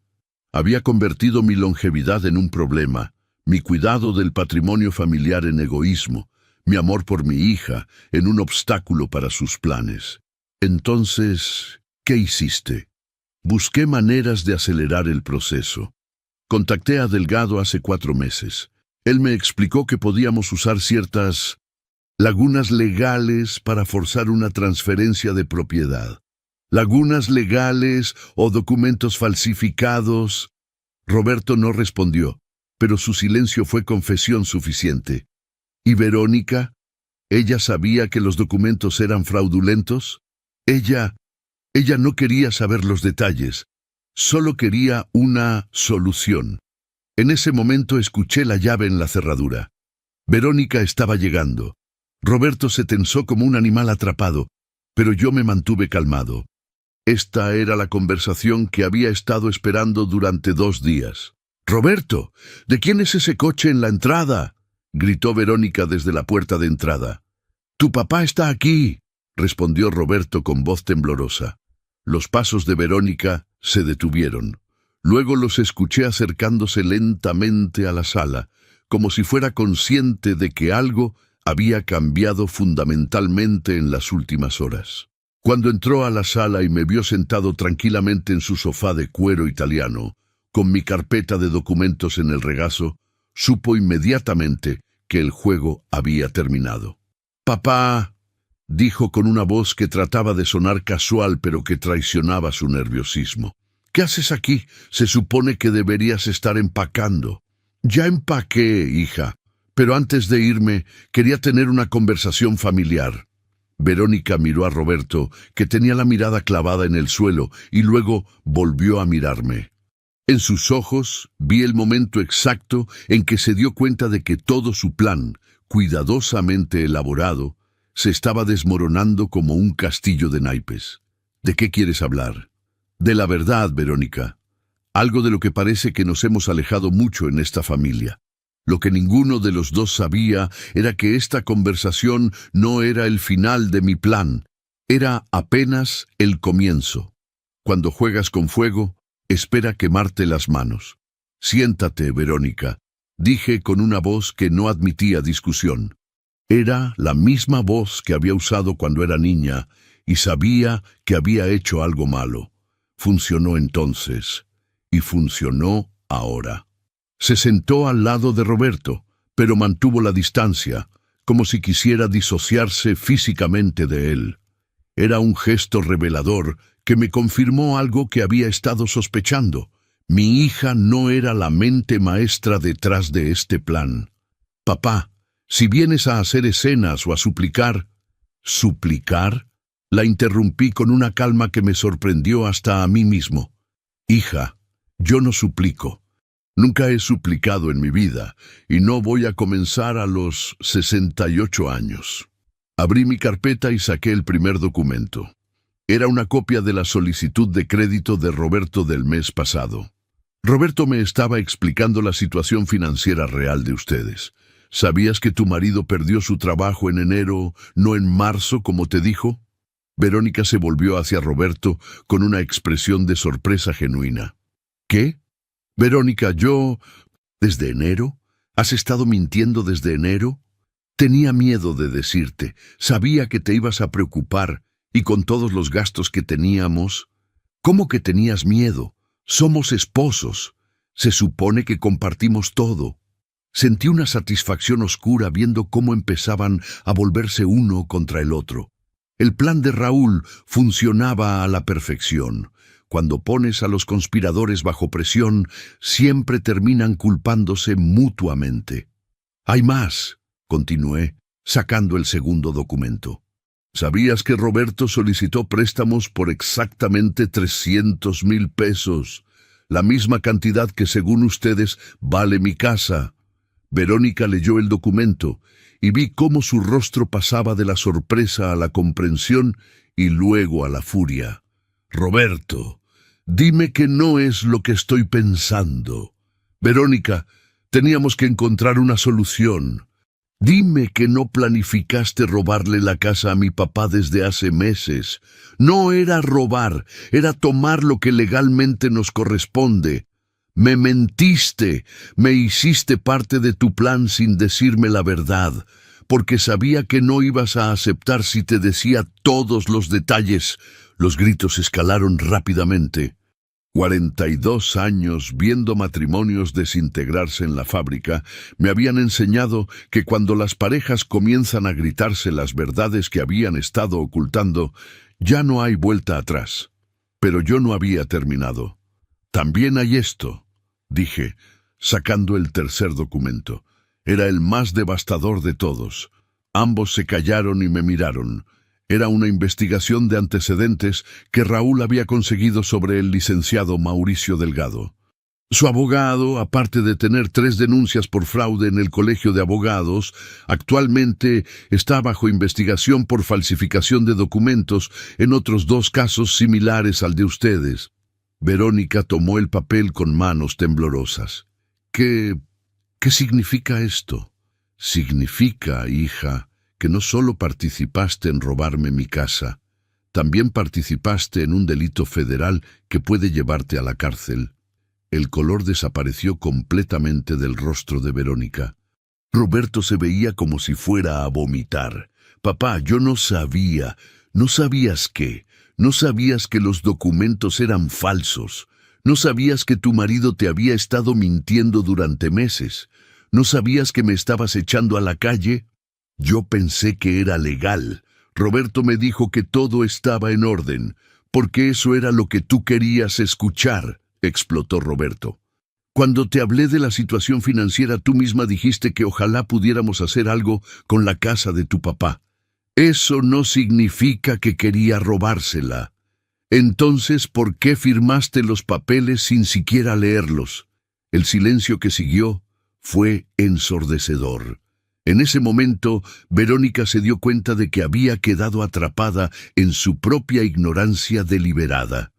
Había convertido mi longevidad en un problema, mi cuidado del patrimonio familiar en egoísmo, mi amor por mi hija en un obstáculo para sus planes. Entonces, ¿qué hiciste? Busqué maneras de acelerar el proceso. Contacté a Delgado hace 4 meses. Él me explicó que podíamos usar ciertas lagunas legales para forzar una transferencia de propiedad. Lagunas legales o documentos falsificados. Roberto no respondió, pero su silencio fue confesión suficiente. ¿Y Verónica? ¿Ella sabía que los documentos eran fraudulentos? Ella no quería saber los detalles, solo quería una solución. En ese momento escuché la llave en la cerradura. Verónica estaba llegando. Roberto se tensó como un animal atrapado, pero yo me mantuve calmado. Esta era la conversación que había estado esperando durante 2 días. «Roberto, ¿de quién es ese coche en la entrada?», gritó Verónica desde la puerta de entrada. «Tu papá está aquí», respondió Roberto con voz temblorosa. Los pasos de Verónica se detuvieron. Luego los escuché acercándose lentamente a la sala, como si fuera consciente de que algo había cambiado fundamentalmente en las últimas horas. Cuando entró a la sala y me vio sentado tranquilamente en su sofá de cuero italiano, con mi carpeta de documentos en el regazo, supo inmediatamente que el juego había terminado. «Papá», dijo con una voz que trataba de sonar casual pero que traicionaba su nerviosismo. «¿Qué haces aquí? Se supone que deberías estar empacando». «Ya empaqué, hija, pero antes de irme quería tener una conversación familiar». Verónica miró a Roberto, que tenía la mirada clavada en el suelo, y luego volvió a mirarme. En sus ojos vi el momento exacto en que se dio cuenta de que todo su plan, cuidadosamente elaborado, se estaba desmoronando como un castillo de naipes. «¿De qué quieres hablar?» «De la verdad, Verónica. Algo de lo que parece que nos hemos alejado mucho en esta familia. Lo que ninguno de los dos sabía era que esta conversación no era el final de mi plan, era apenas el comienzo. Cuando juegas con fuego, espera quemarte las manos. Siéntate, Verónica», dije con una voz que no admitía discusión. Era la misma voz que había usado cuando era niña y sabía que había hecho algo malo. Funcionó entonces y funcionó ahora. Se sentó al lado de Roberto, pero mantuvo la distancia, como si quisiera disociarse físicamente de él. Era un gesto revelador que me confirmó algo que había estado sospechando. Mi hija no era la mente maestra detrás de este plan. «Papá, si vienes a hacer escenas o a suplicar». «¿Suplicar?», la interrumpí con una calma que me sorprendió hasta a mí mismo. «Hija, yo no suplico. Nunca he suplicado en mi vida, y no voy a comenzar a los 68 años. Abrí mi carpeta y saqué el primer documento. Era una copia de la solicitud de crédito de Roberto del mes pasado. Roberto me estaba explicando la situación financiera real de ustedes. ¿Sabías que tu marido perdió su trabajo en enero, no en marzo, como te dijo? Verónica se volvió hacia Roberto con una expresión de sorpresa genuina. ¿Qué? Verónica, ¿Desde enero? ¿Has estado mintiendo desde enero? Tenía miedo de decirte, sabía que te ibas a preocupar, y con todos los gastos que teníamos. ¿Cómo que tenías miedo? Somos esposos. Se supone que compartimos todo. Sentí una satisfacción oscura viendo cómo empezaban a volverse uno contra el otro. El plan de Raúl funcionaba a la perfección. Cuando pones a los conspiradores bajo presión, siempre terminan culpándose mutuamente. Hay más, continué, sacando el segundo documento. ¿Sabías que Roberto solicitó préstamos por exactamente 300,000 pesos? La misma cantidad que, según ustedes, vale mi casa. Verónica leyó el documento y vi cómo su rostro pasaba de la sorpresa a la comprensión y luego a la furia. Roberto, dime que no es lo que estoy pensando. Verónica, teníamos que encontrar una solución. Dime que no planificaste robarle la casa a mi papá desde hace meses. No era robar, era tomar lo que legalmente nos corresponde. Me mentiste, me hiciste parte de tu plan sin decirme la verdad, porque sabía que no ibas a aceptar si te decía todos los detalles. Los gritos escalaron rápidamente. 42 años viendo matrimonios desintegrarse en la fábrica me habían enseñado que cuando las parejas comienzan a gritarse las verdades que habían estado ocultando, ya no hay vuelta atrás. Pero yo no había terminado. También hay esto, dije, sacando el tercer documento. Era el más devastador de todos. Ambos se callaron y me miraron. Era una investigación de antecedentes que Raúl había conseguido sobre el licenciado Mauricio Delgado. Su abogado, aparte de tener 3 denuncias por fraude en el Colegio de Abogados, actualmente está bajo investigación por falsificación de documentos en otros 2 casos similares al de ustedes. Verónica tomó el papel con manos temblorosas. ¿Qué significa esto? Significa, hija, que no solo participaste en robarme mi casa, también participaste en un delito federal que puede llevarte a la cárcel. El color desapareció completamente del rostro de Verónica. Roberto se veía como si fuera a vomitar. Papá, yo no sabía. ¿No sabías qué? ¿No sabías que los documentos eran falsos? ¿No sabías que tu marido te había estado mintiendo durante meses? ¿No sabías que me estabas echando a la calle? Yo pensé que era legal. Roberto me dijo que todo estaba en orden, porque eso era lo que tú querías escuchar, explotó Roberto. Cuando te hablé de la situación financiera, tú misma dijiste que ojalá pudiéramos hacer algo con la casa de tu papá. Eso no significa que quería robársela. Entonces, ¿por qué firmaste los papeles sin siquiera leerlos? El silencio que siguió fue ensordecedor. En ese momento, Verónica se dio cuenta de que había quedado atrapada en su propia ignorancia deliberada.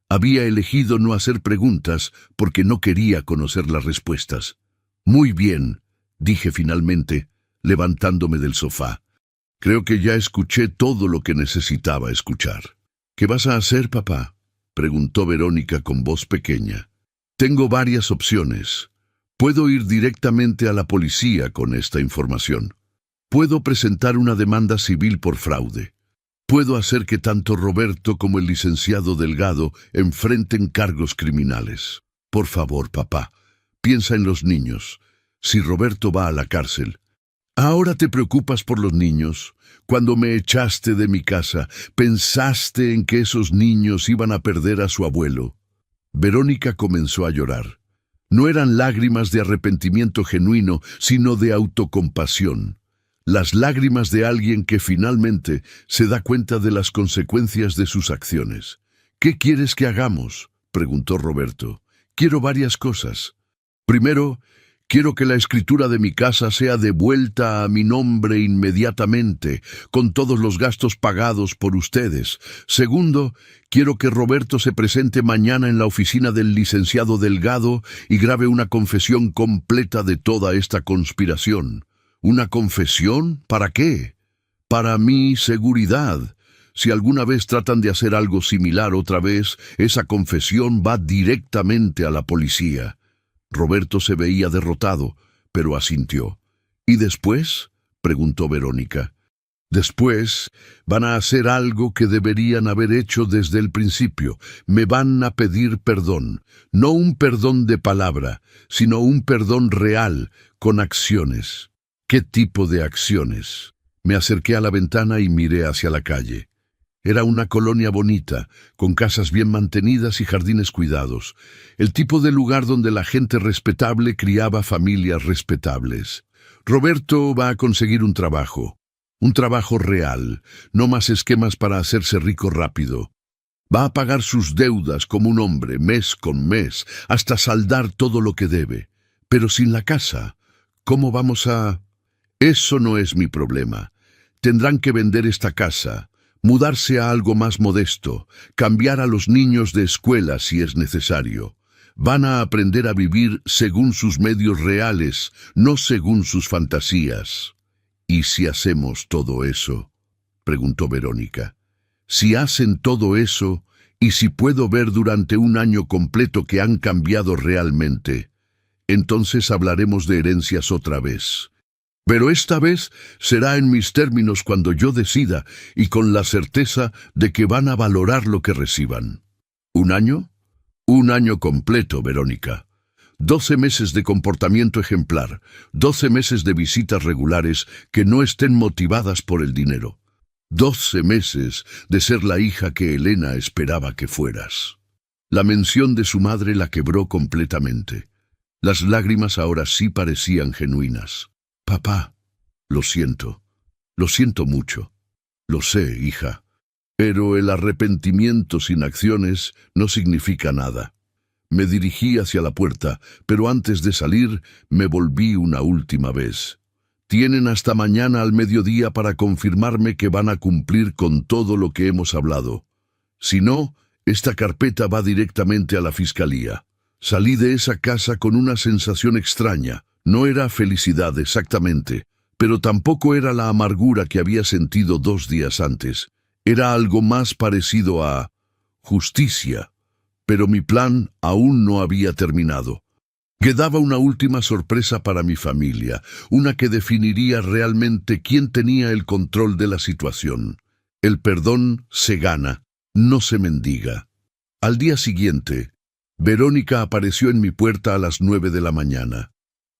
Había elegido no hacer preguntas porque no quería conocer las respuestas. Muy bien, dije finalmente, levantándome del sofá. Creo que ya escuché todo lo que necesitaba escuchar. ¿Qué vas a hacer, papá?, preguntó Verónica con voz pequeña. Tengo varias opciones. Puedo ir directamente a la policía con esta información. Puedo presentar una demanda civil por fraude. Puedo hacer que tanto Roberto como el licenciado Delgado enfrenten cargos criminales. Por favor, papá, piensa en los niños. Si Roberto va a la cárcel. Ahora te preocupas por los niños. Cuando me echaste de mi casa, pensaste en que esos niños iban a perder a su abuelo. Verónica comenzó a llorar. No eran lágrimas de arrepentimiento genuino, sino de autocompasión. Las lágrimas de alguien que finalmente se da cuenta de las consecuencias de sus acciones. ¿Qué quieres que hagamos?, preguntó Roberto. Quiero varias cosas. Primero, quiero que la escritura de mi casa sea devuelta a mi nombre inmediatamente, con todos los gastos pagados por ustedes. Segundo, quiero que Roberto se presente mañana en la oficina del licenciado Delgado y grabe una confesión completa de toda esta conspiración. ¿Una confesión? ¿Para qué? Para mi seguridad. Si alguna vez tratan de hacer algo similar otra vez, esa confesión va directamente a la policía. Roberto se veía derrotado, pero asintió. ¿Y después?, preguntó Verónica. Después van a hacer algo que deberían haber hecho desde el principio. Me van a pedir perdón. No un perdón de palabra, sino un perdón real, con acciones. ¿Qué tipo de acciones? Me acerqué a la ventana y miré hacia la calle. Era una colonia bonita, con casas bien mantenidas y jardines cuidados. El tipo de lugar donde la gente respetable criaba familias respetables. Roberto va a conseguir un trabajo real, no más esquemas para hacerse rico rápido. Va a pagar sus deudas como un hombre, mes con mes, hasta saldar todo lo que debe. Pero sin la casa, ¿cómo vamos a...? Eso no es mi problema. Tendrán que vender esta casa, mudarse a algo más modesto, cambiar a los niños de escuela si es necesario. Van a aprender a vivir según sus medios reales, no según sus fantasías. ¿Y si hacemos todo eso?, preguntó Verónica. Si hacen todo eso, y si puedo ver durante un año completo que han cambiado realmente, entonces hablaremos de herencias otra vez. Pero esta vez será en mis términos cuando yo decida y con la certeza de que van a valorar lo que reciban. ¿Un año? Un año completo, Verónica. 12 meses de comportamiento ejemplar, 12 meses de visitas regulares que no estén motivadas por el dinero. 12 meses de ser la hija que Elena esperaba que fueras. La mención de su madre la quebró completamente. Las lágrimas ahora sí parecían genuinas. Papá, lo siento mucho. Lo sé, hija. Pero el arrepentimiento sin acciones no significa nada. Me dirigí hacia la puerta, pero antes de salir me volví una última vez. Tienen hasta mañana al mediodía para confirmarme que van a cumplir con todo lo que hemos hablado. Si no, esta carpeta va directamente a la fiscalía. Salí de esa casa con una sensación extraña. No era felicidad exactamente, pero tampoco era la amargura que había sentido 2 días antes. Era algo más parecido a justicia. Pero mi plan aún no había terminado. Quedaba una última sorpresa para mi familia, una que definiría realmente quién tenía el control de la situación. El perdón se gana, no se mendiga. Al día siguiente, Verónica apareció en mi puerta a las 9 de la mañana.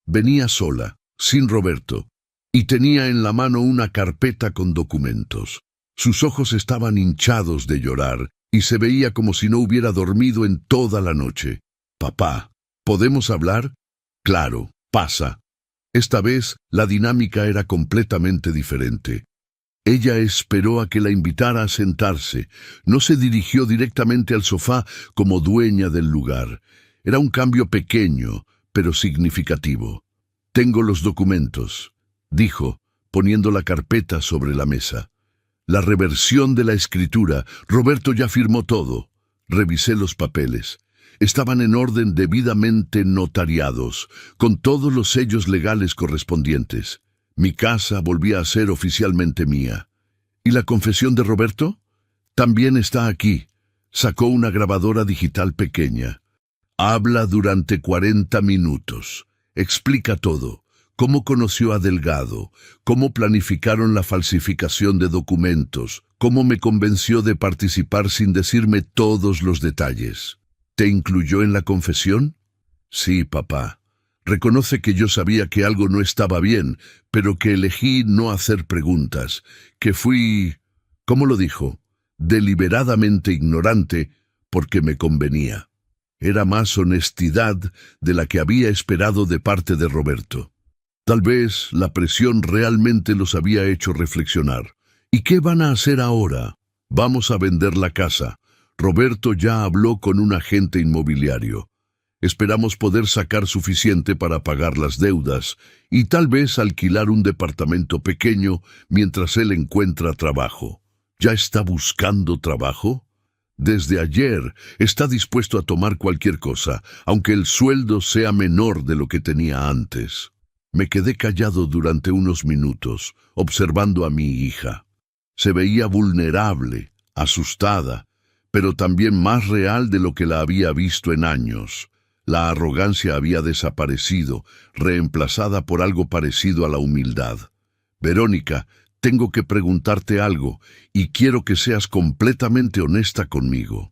Venía sola, sin Roberto, y tenía en la mano una carpeta con documentos. Sus ojos estaban hinchados de llorar, y se veía como si no hubiera dormido en toda la noche. Papá, ¿podemos hablar? Claro, pasa. Esta vez la dinámica era completamente diferente. Ella esperó a que la invitara a sentarse. No se dirigió directamente al sofá como dueña del lugar. Era un cambio pequeño, pero significativo. Tengo los documentos, dijo, poniendo la carpeta sobre la mesa. La reversión de la escritura. Roberto ya firmó todo. Revisé los papeles. Estaban en orden debidamente notariados, con todos los sellos legales correspondientes. Mi casa volvía a ser oficialmente mía. ¿Y la confesión de Roberto? También está aquí. Sacó una grabadora digital pequeña. Habla durante 40 minutos. Explica todo. Cómo conoció a Delgado, cómo planificaron la falsificación de documentos, cómo me convenció de participar sin decirme todos los detalles. ¿Te incluyó en la confesión? Sí, papá. Reconoce que yo sabía que algo no estaba bien, pero que elegí no hacer preguntas, que fui, ¿cómo lo dijo?, deliberadamente ignorante porque me convenía. Era más honestidad de la que había esperado de parte de Roberto. Tal vez la presión realmente los había hecho reflexionar. ¿Y qué van a hacer ahora? Vamos a vender la casa. Roberto ya habló con un agente inmobiliario. Esperamos poder sacar suficiente para pagar las deudas y tal vez alquilar un departamento pequeño mientras él encuentra trabajo. ¿Ya está buscando trabajo? Desde ayer está dispuesto a tomar cualquier cosa, aunque el sueldo sea menor de lo que tenía antes. Me quedé callado durante unos minutos, observando a mi hija. Se veía vulnerable, asustada, pero también más real de lo que la había visto en años. La arrogancia había desaparecido, reemplazada por algo parecido a la humildad. Verónica, tengo que preguntarte algo, y quiero que seas completamente honesta conmigo.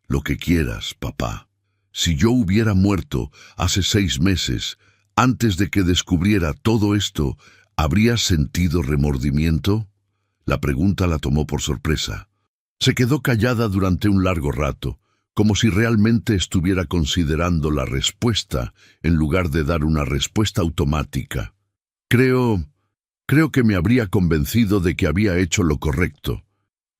Lo que quieras, papá. Si yo hubiera muerto hace 6 meses, antes de que descubriera todo esto, ¿habrías sentido remordimiento? La pregunta la tomó por sorpresa. Se quedó callada durante un largo rato, como si realmente estuviera considerando la respuesta en lugar de dar una respuesta automática. Creo que me habría convencido de que había hecho lo correcto,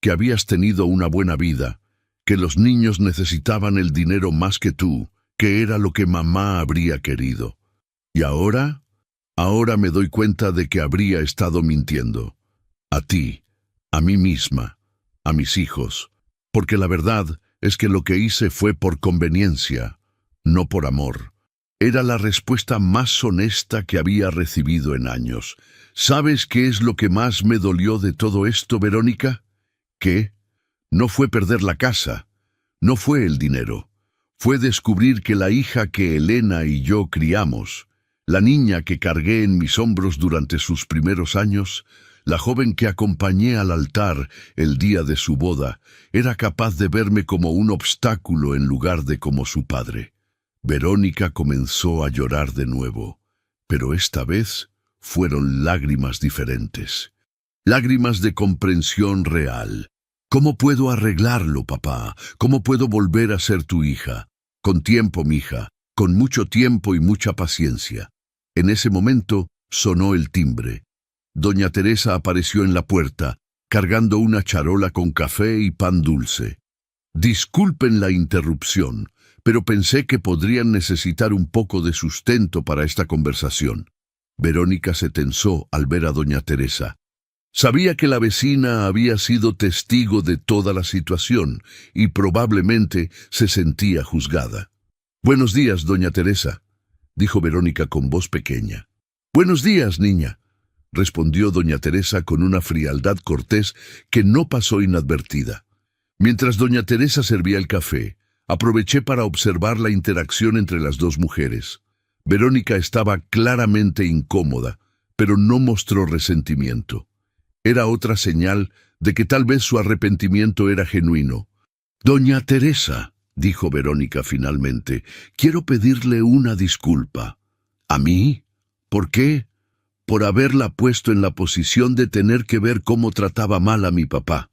que habías tenido una buena vida, que los niños necesitaban el dinero más que tú, que era lo que mamá habría querido. ¿Y ahora? Ahora me doy cuenta de que habría estado mintiendo. A ti, a mí misma, a mis hijos, porque la verdad es que lo que hice fue por conveniencia, no por amor. Era la respuesta más honesta que había recibido en años. ¿Sabes qué es lo que más me dolió de todo esto, Verónica? ¿Qué? No fue perder la casa, no fue el dinero. Fue descubrir que la hija que Elena y yo criamos, la niña que cargué en mis hombros durante sus primeros años, la joven que acompañé al altar el día de su boda, era capaz de verme como un obstáculo en lugar de como su padre. Verónica comenzó a llorar de nuevo, pero esta vez fueron lágrimas diferentes. Lágrimas de comprensión real. ¿Cómo puedo arreglarlo, papá? ¿Cómo puedo volver a ser tu hija? Con tiempo, mija, con mucho tiempo y mucha paciencia. En ese momento sonó el timbre. Doña Teresa apareció en la puerta, cargando una charola con café y pan dulce. Disculpen la interrupción, pero pensé que podrían necesitar un poco de sustento para esta conversación. Verónica se tensó al ver a doña Teresa. Sabía que la vecina había sido testigo de toda la situación y probablemente se sentía juzgada. «Buenos días, doña Teresa», dijo Verónica con voz pequeña. «Buenos días, niña», respondió doña Teresa con una frialdad cortés que no pasó inadvertida. Mientras doña Teresa servía el café, aproveché para observar la interacción entre las dos mujeres. Verónica estaba claramente incómoda, pero no mostró resentimiento. Era otra señal de que tal vez su arrepentimiento era genuino. «Doña Teresa», dijo Verónica finalmente, «quiero pedirle una disculpa». «¿A mí? ¿Por qué?» «Por haberla puesto en la posición de tener que ver cómo trataba mal a mi papá.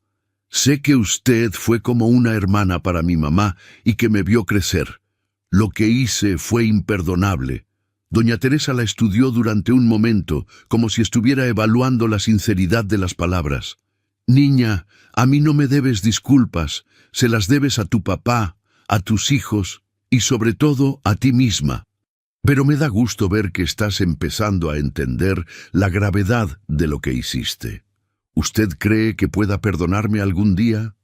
Sé que usted fue como una hermana para mi mamá y que me vio crecer. Lo que hice fue imperdonable». Doña Teresa la estudió durante un momento, como si estuviera evaluando la sinceridad de las palabras. «Niña, a mí no me debes disculpas, se las debes a tu papá, a tus hijos y sobre todo a ti misma. Pero me da gusto ver que estás empezando a entender la gravedad de lo que hiciste. ¿Usted cree que pueda perdonarme algún día?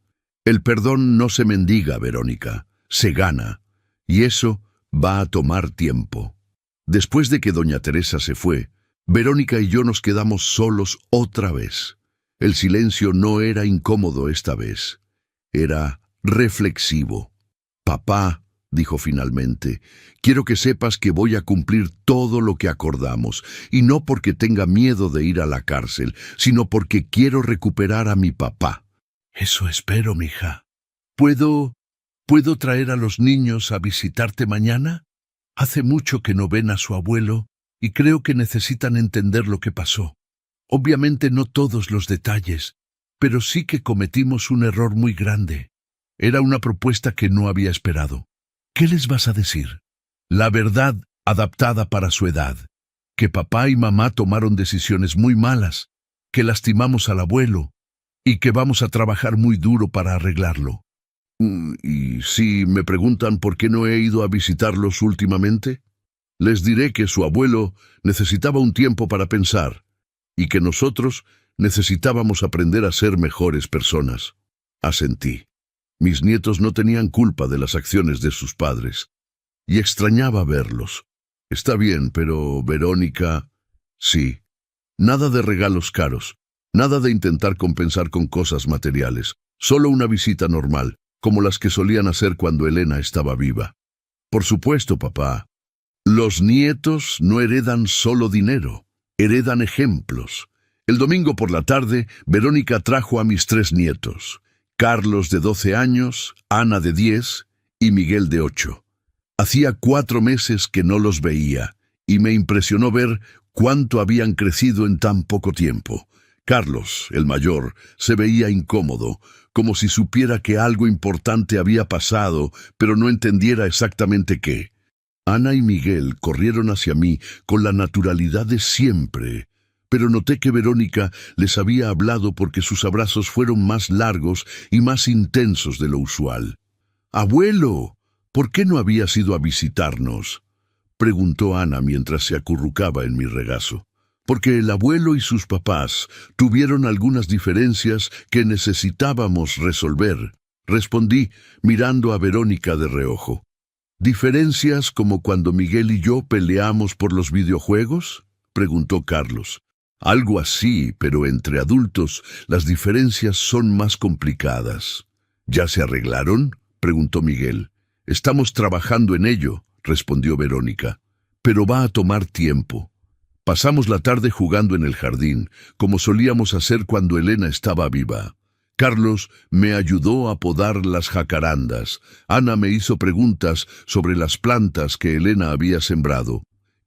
El perdón no se mendiga, Verónica, se gana, y eso va a tomar tiempo». Después de que doña Teresa se fue, Verónica y yo nos quedamos solos otra vez. El silencio no era incómodo esta vez, era reflexivo. «Papá», dijo finalmente, «quiero que sepas que voy a cumplir todo lo que acordamos, y no porque tenga miedo de ir a la cárcel, sino porque quiero recuperar a mi papá». «Eso espero, mija. ¿Puedo traer a los niños a visitarte mañana? Hace mucho que no ven a su abuelo y creo que necesitan entender lo que pasó. Obviamente no todos los detalles, pero sí que cometimos un error muy grande. Era una propuesta que no había esperado. ¿Qué les vas a decir? La verdad adaptada para su edad, que papá y mamá tomaron decisiones muy malas, que lastimamos al abuelo y que vamos a trabajar muy duro para arreglarlo. Y si me preguntan por qué no he ido a visitarlos últimamente, les diré que su abuelo necesitaba un tiempo para pensar y que nosotros necesitábamos aprender a ser mejores personas. Asentí. Mis nietos no tenían culpa de las acciones de sus padres y extrañaba verlos. Está bien, pero Verónica... Sí, nada de regalos caros. Nada de intentar compensar con cosas materiales. Solo una visita normal, como las que solían hacer cuando Elena estaba viva. Por supuesto, papá. Los nietos no heredan solo dinero, heredan ejemplos. El domingo por la tarde, Verónica trajo a mis 3 nietos. Carlos de 12 años, Ana de 10 y Miguel de 8. Hacía 4 meses que no los veía, y me impresionó ver cuánto habían crecido en tan poco tiempo. Carlos, el mayor, se veía incómodo, como si supiera que algo importante había pasado, pero no entendiera exactamente qué. Ana y Miguel corrieron hacia mí con la naturalidad de siempre, pero noté que Verónica les había hablado porque sus abrazos fueron más largos y más intensos de lo usual. «Abuelo, ¿por qué no habías ido a visitarnos?», preguntó Ana mientras se acurrucaba en mi regazo. «Porque el abuelo y sus papás tuvieron algunas diferencias que necesitábamos resolver», respondí mirando a Verónica de reojo. «¿Diferencias como cuando Miguel y yo peleamos por los videojuegos?», preguntó Carlos. «Algo así, pero entre adultos las diferencias son más complicadas». «¿Ya se arreglaron?», preguntó Miguel. «Estamos trabajando en ello», respondió Verónica. «Pero va a tomar tiempo». Pasamos la tarde jugando en el jardín, como solíamos hacer cuando Elena estaba viva. Carlos me ayudó a podar las jacarandas. Ana me hizo preguntas sobre las plantas que Elena había sembrado.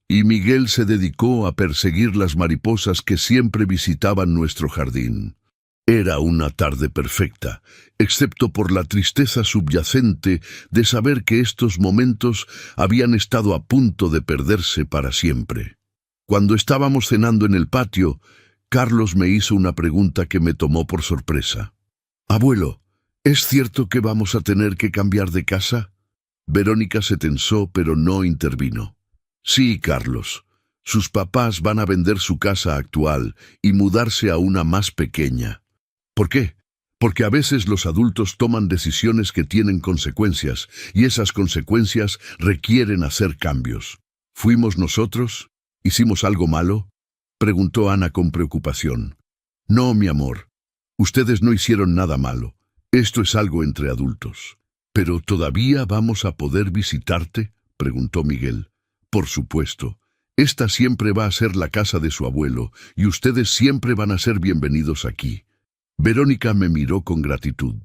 Y Miguel se dedicó a perseguir las mariposas que siempre visitaban nuestro jardín. Era una tarde perfecta, excepto por la tristeza subyacente de saber que estos momentos habían estado a punto de perderse para siempre. Cuando estábamos cenando en el patio, Carlos me hizo una pregunta que me tomó por sorpresa. «Abuelo, ¿es cierto que vamos a tener que cambiar de casa?». Verónica se tensó, pero no intervino. «Sí, Carlos. Sus papás van a vender su casa actual y mudarse a una más pequeña». «¿Por qué?». «Porque a veces los adultos toman decisiones que tienen consecuencias, y esas consecuencias requieren hacer cambios». «¿Fuimos nosotros? ¿Hicimos algo malo?», preguntó Ana con preocupación. «No, mi amor. Ustedes no hicieron nada malo. Esto es algo entre adultos». «¿Pero todavía vamos a poder visitarte?», preguntó Miguel. «Por supuesto. Esta siempre va a ser la casa de su abuelo, y ustedes siempre van a ser bienvenidos aquí». Verónica me miró con gratitud.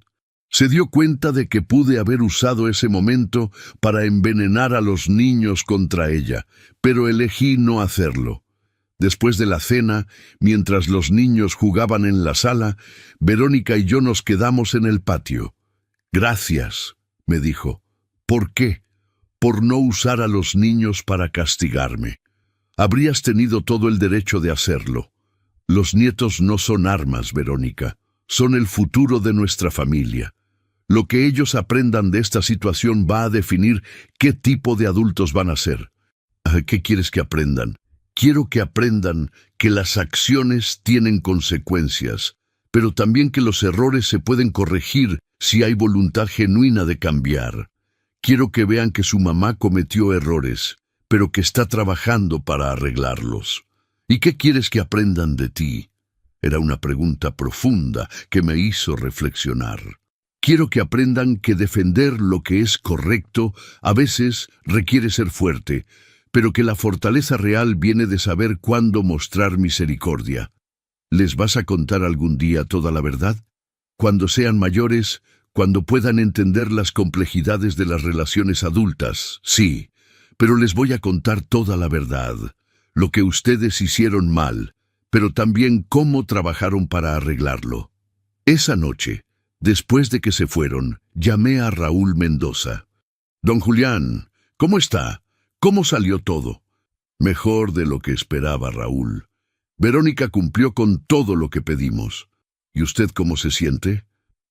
Se dio cuenta de que pude haber usado ese momento para envenenar a los niños contra ella, pero elegí no hacerlo. Después de la cena, mientras los niños jugaban en la sala, Verónica y yo nos quedamos en el patio. «Gracias», me dijo. «¿Por qué?». «Por no usar a los niños para castigarme. Habrías tenido todo el derecho de hacerlo. Los nietos no son armas, Verónica. Son el futuro de nuestra familia. Lo que ellos aprendan de esta situación va a definir qué tipo de adultos van a ser». «¿Qué quieres que aprendan?». «Quiero que aprendan que las acciones tienen consecuencias, pero también que los errores se pueden corregir si hay voluntad genuina de cambiar. Quiero que vean que su mamá cometió errores, pero que está trabajando para arreglarlos». «¿Y qué quieres que aprendan de ti?». Era una pregunta profunda que me hizo reflexionar. «Quiero que aprendan que defender lo que es correcto a veces requiere ser fuerte, pero que la fortaleza real viene de saber cuándo mostrar misericordia». «¿Les vas a contar algún día toda la verdad?». «Cuando sean mayores, cuando puedan entender las complejidades de las relaciones adultas, sí, pero les voy a contar toda la verdad, lo que ustedes hicieron mal, pero también cómo trabajaron para arreglarlo». Esa noche, después de que se fueron, llamé a Raúl Mendoza. «Don Julián, ¿cómo está? ¿Cómo salió todo?». «Mejor de lo que esperaba, Raúl. Verónica cumplió con todo lo que pedimos». «¿Y usted cómo se siente?».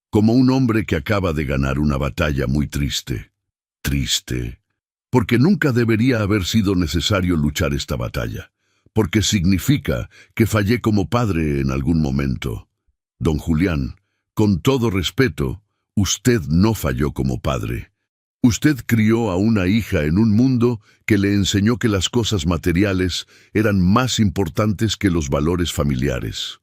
«Como un hombre que acaba de ganar una batalla muy triste». «Triste». «Porque nunca debería haber sido necesario luchar esta batalla. Porque significa que fallé como padre en algún momento». «Don Julián, con todo respeto, usted no falló como padre. Usted crió a una hija en un mundo que le enseñó que las cosas materiales eran más importantes que los valores familiares.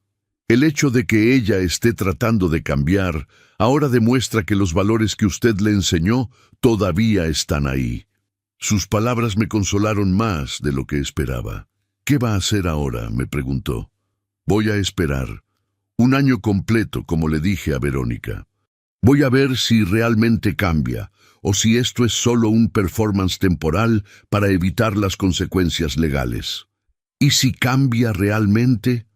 El hecho de que ella esté tratando de cambiar ahora demuestra que los valores que usted le enseñó todavía están ahí. Sus palabras me consolaron más de lo que esperaba. ¿Qué va a hacer ahora?, me preguntó. Voy a esperar. Un año completo, como le dije a Verónica. Voy a ver si realmente cambia, o si esto es solo un performance temporal para evitar las consecuencias legales. ¿Y si cambia realmente?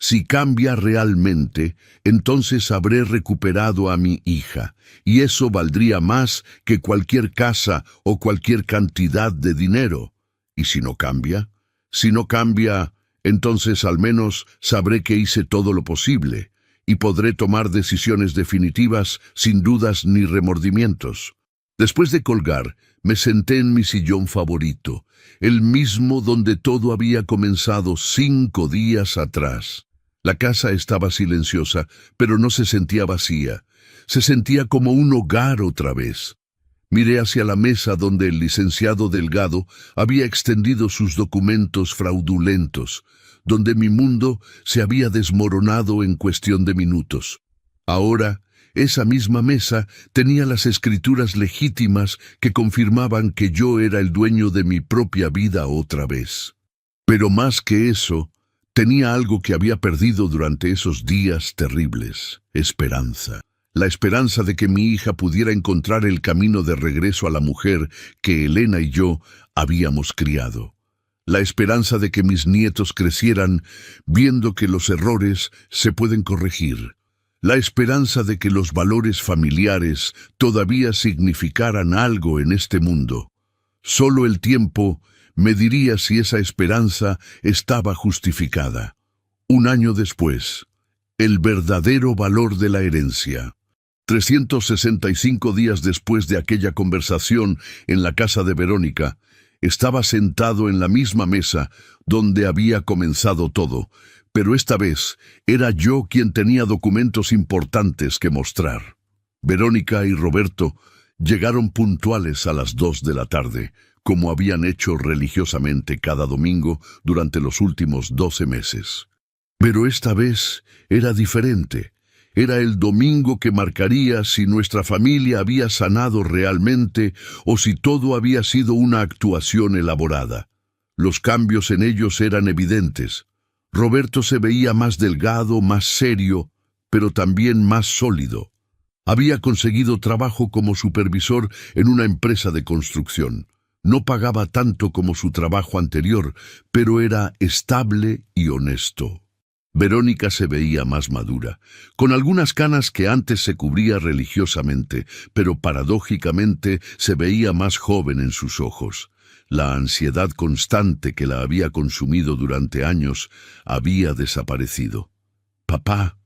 Si cambia realmente, entonces habré recuperado a mi hija, y eso valdría más que cualquier casa o cualquier cantidad de dinero. ¿Y si no cambia? Si no cambia, entonces al menos sabré que hice todo lo posible, y podré tomar decisiones definitivas sin dudas ni remordimientos. Después de colgar, me senté en mi sillón favorito, el mismo donde todo había comenzado 5 días atrás. La casa estaba silenciosa, pero no se sentía vacía. Se sentía como un hogar otra vez. Miré hacia la mesa donde el licenciado Delgado había extendido sus documentos fraudulentos, donde mi mundo se había desmoronado en cuestión de minutos. Ahora, esa misma mesa tenía las escrituras legítimas que confirmaban que yo era el dueño de mi propia vida otra vez. Pero más que eso, tenía algo que había perdido durante esos días terribles: esperanza. La esperanza de que mi hija pudiera encontrar el camino de regreso a la mujer que Elena y yo habíamos criado. La esperanza de que mis nietos crecieran viendo que los errores se pueden corregir. La esperanza de que los valores familiares todavía significaran algo en este mundo. Solo el tiempo me diría si esa esperanza estaba justificada. Un año después, el verdadero valor de la herencia. 365 días después de aquella conversación en la casa de Verónica, estaba sentado en la misma mesa donde había comenzado todo, pero esta vez era yo quien tenía documentos importantes que mostrar. Verónica y Roberto llegaron puntuales a las 2 de la tarde, como habían hecho religiosamente cada domingo durante los últimos 12 meses. Pero esta vez era diferente. Era el domingo que marcaría si nuestra familia había sanado realmente o si todo había sido una actuación elaborada. Los cambios en ellos eran evidentes. Roberto se veía más delgado, más serio, pero también más sólido. Había conseguido trabajo como supervisor en una empresa de construcción. No pagaba tanto como su trabajo anterior, pero era estable y honesto. Verónica se veía más madura, con algunas canas que antes se cubría religiosamente, pero paradójicamente se veía más joven en sus ojos. La ansiedad constante que la había consumido durante años había desaparecido. «Papá»,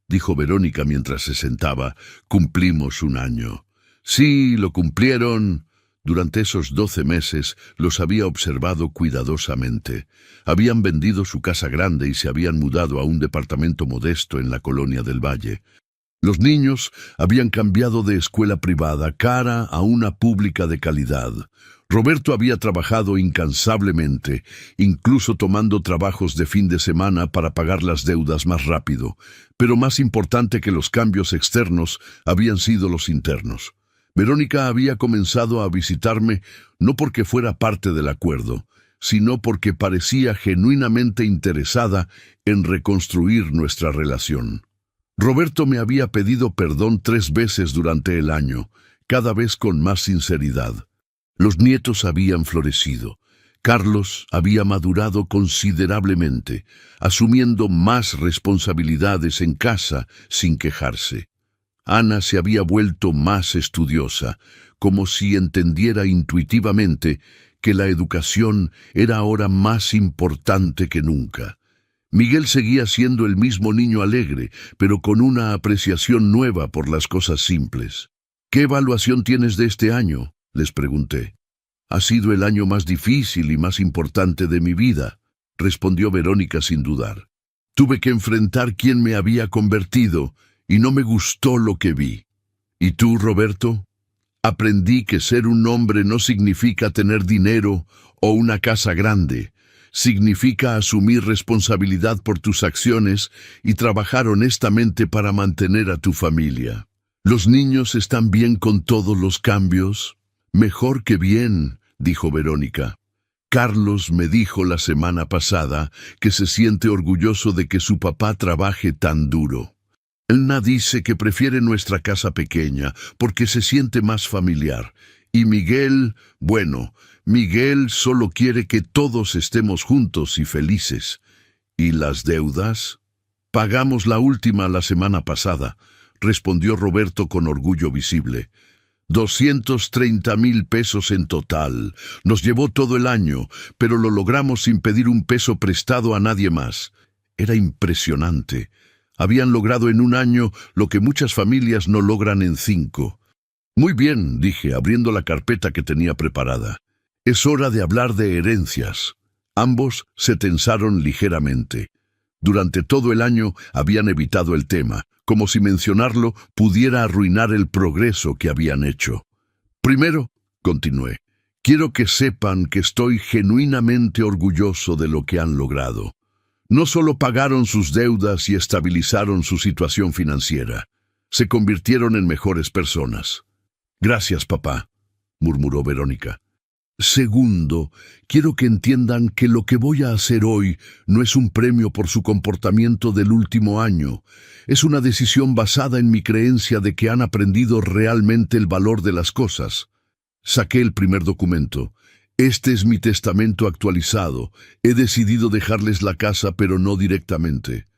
dijo Verónica mientras se sentaba, «cumplimos un año». «Sí, lo cumplieron». Durante esos 12 meses los había observado cuidadosamente. Habían vendido su casa grande y se habían mudado a un departamento modesto en la colonia del Valle. Los niños habían cambiado de escuela privada cara a una pública de calidad. Roberto había trabajado incansablemente, incluso tomando trabajos de fin de semana para pagar las deudas más rápido. Pero más importante que los cambios externos habían sido los internos. Verónica había comenzado a visitarme no porque fuera parte del acuerdo, sino porque parecía genuinamente interesada en reconstruir nuestra relación. Roberto me había pedido perdón 3 veces durante el año, cada vez con más sinceridad. Los nietos habían florecido. Carlos había madurado considerablemente, asumiendo más responsabilidades en casa sin quejarse. Ana se había vuelto más estudiosa, como si entendiera intuitivamente que la educación era ahora más importante que nunca. Miguel seguía siendo el mismo niño alegre, pero con una apreciación nueva por las cosas simples. «¿Qué evaluación tienes de este año?», les pregunté. «Ha sido el año más difícil y más importante de mi vida», respondió Verónica sin dudar. «Tuve que enfrentar quién me había convertido, y no me gustó lo que vi. ¿Y tú, Roberto?» «Aprendí que ser un hombre no significa tener dinero o una casa grande. Significa asumir responsabilidad por tus acciones y trabajar honestamente para mantener a tu familia. ¿Los niños están bien con todos los cambios? Mejor que bien, dijo Verónica. Carlos me dijo la semana pasada que se siente orgulloso de que su papá trabaje tan duro. Elena dice que prefiere nuestra casa pequeña porque se siente más familiar. Y Miguel, bueno, Miguel solo quiere que todos estemos juntos y felices. ¿Y las deudas? Pagamos la última la semana pasada, respondió Roberto con orgullo visible. 230,000 pesos en total. Nos llevó todo el año, pero lo logramos sin pedir un peso prestado a nadie más. Era impresionante. Habían logrado en un año lo que muchas familias no logran en 5. Muy bien, dije, abriendo la carpeta que tenía preparada. Es hora de hablar de herencias. Ambos se tensaron ligeramente. Durante todo el año habían evitado el tema, como si mencionarlo pudiera arruinar el progreso que habían hecho. Primero, continué, quiero que sepan que estoy genuinamente orgulloso de lo que han logrado. No solo pagaron sus deudas y estabilizaron su situación financiera, se convirtieron en mejores personas. Gracias, papá, murmuró Verónica. Segundo, quiero que entiendan que lo que voy a hacer hoy no es un premio por su comportamiento del último año. Es una decisión basada en mi creencia de que han aprendido realmente el valor de las cosas. Saqué el primer documento. Este es mi testamento actualizado. He decidido dejarles la casa, pero no directamente.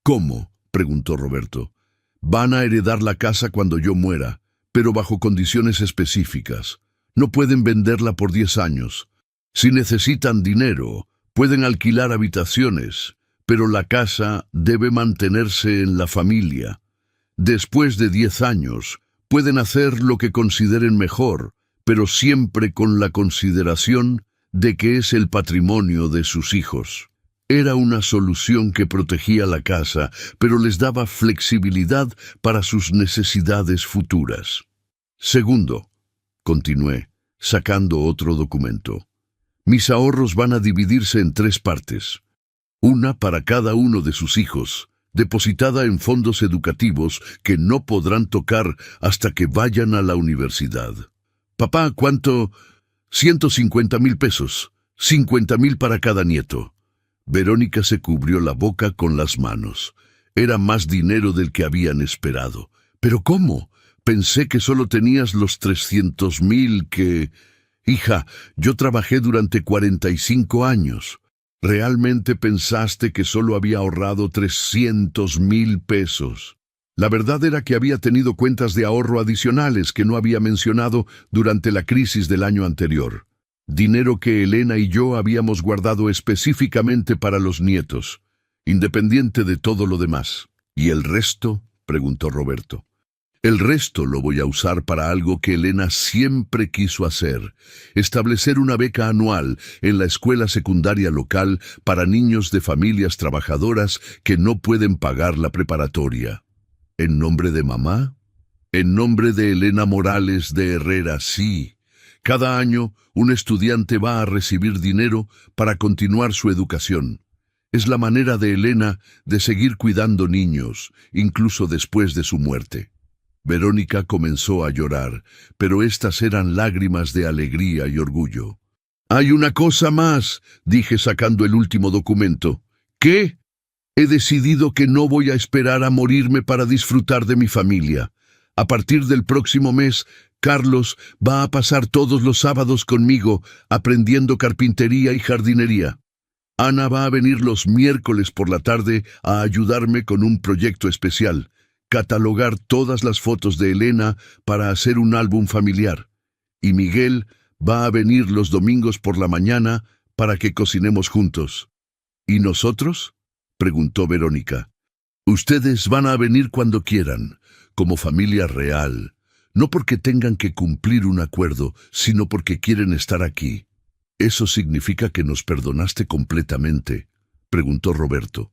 ¿Cómo?, preguntó Roberto. Van a heredar la casa cuando yo muera, pero bajo condiciones específicas. No pueden venderla por 10 años. Si necesitan dinero, pueden alquilar habitaciones, pero la casa debe mantenerse en la familia. Después de 10 años, pueden hacer lo que consideren mejor, pero siempre con la consideración de que es el patrimonio de sus hijos. Era una solución que protegía la casa, pero les daba flexibilidad para sus necesidades futuras. Segundo, continué, sacando otro documento. Mis ahorros van a dividirse en 3 partes. Una para cada uno de sus hijos, depositada en fondos educativos que no podrán tocar hasta que vayan a la universidad. Papá, ¿cuánto? 150,000 pesos. 50,000 para cada nieto. Verónica se cubrió la boca con las manos. Era más dinero del que habían esperado. ¿Pero cómo? Pensé que solo tenías los 300,000 que... Hija, yo trabajé durante 45 años. ¿Realmente pensaste que solo había ahorrado 300,000 pesos? La verdad era que había tenido cuentas de ahorro adicionales que no había mencionado durante la crisis del año anterior. Dinero que Elena y yo habíamos guardado específicamente para los nietos, independiente de todo lo demás. ¿Y el resto?, preguntó Roberto. El resto lo voy a usar para algo que Elena siempre quiso hacer: establecer una beca anual en la escuela secundaria local para niños de familias trabajadoras que no pueden pagar la preparatoria. ¿En nombre de mamá? En nombre de Elena Morales de Herrera, sí. Cada año, un estudiante va a recibir dinero para continuar su educación. Es la manera de Elena de seguir cuidando niños, incluso después de su muerte. Verónica comenzó a llorar, pero estas eran lágrimas de alegría y orgullo. «Hay una cosa más», dije sacando el último documento. «¿Qué?» He decidido que no voy a esperar a morirme para disfrutar de mi familia. A partir del próximo mes, Carlos va a pasar todos los sábados conmigo aprendiendo carpintería y jardinería. Ana va a venir los miércoles por la tarde a ayudarme con un proyecto especial: catalogar todas las fotos de Elena para hacer un álbum familiar. Y Miguel va a venir los domingos por la mañana para que cocinemos juntos. ¿Y nosotros?, preguntó Verónica. Ustedes van a venir cuando quieran, como familia real, no porque tengan que cumplir un acuerdo, sino porque quieren estar aquí. ¿Eso significa que nos perdonaste completamente?, preguntó Roberto.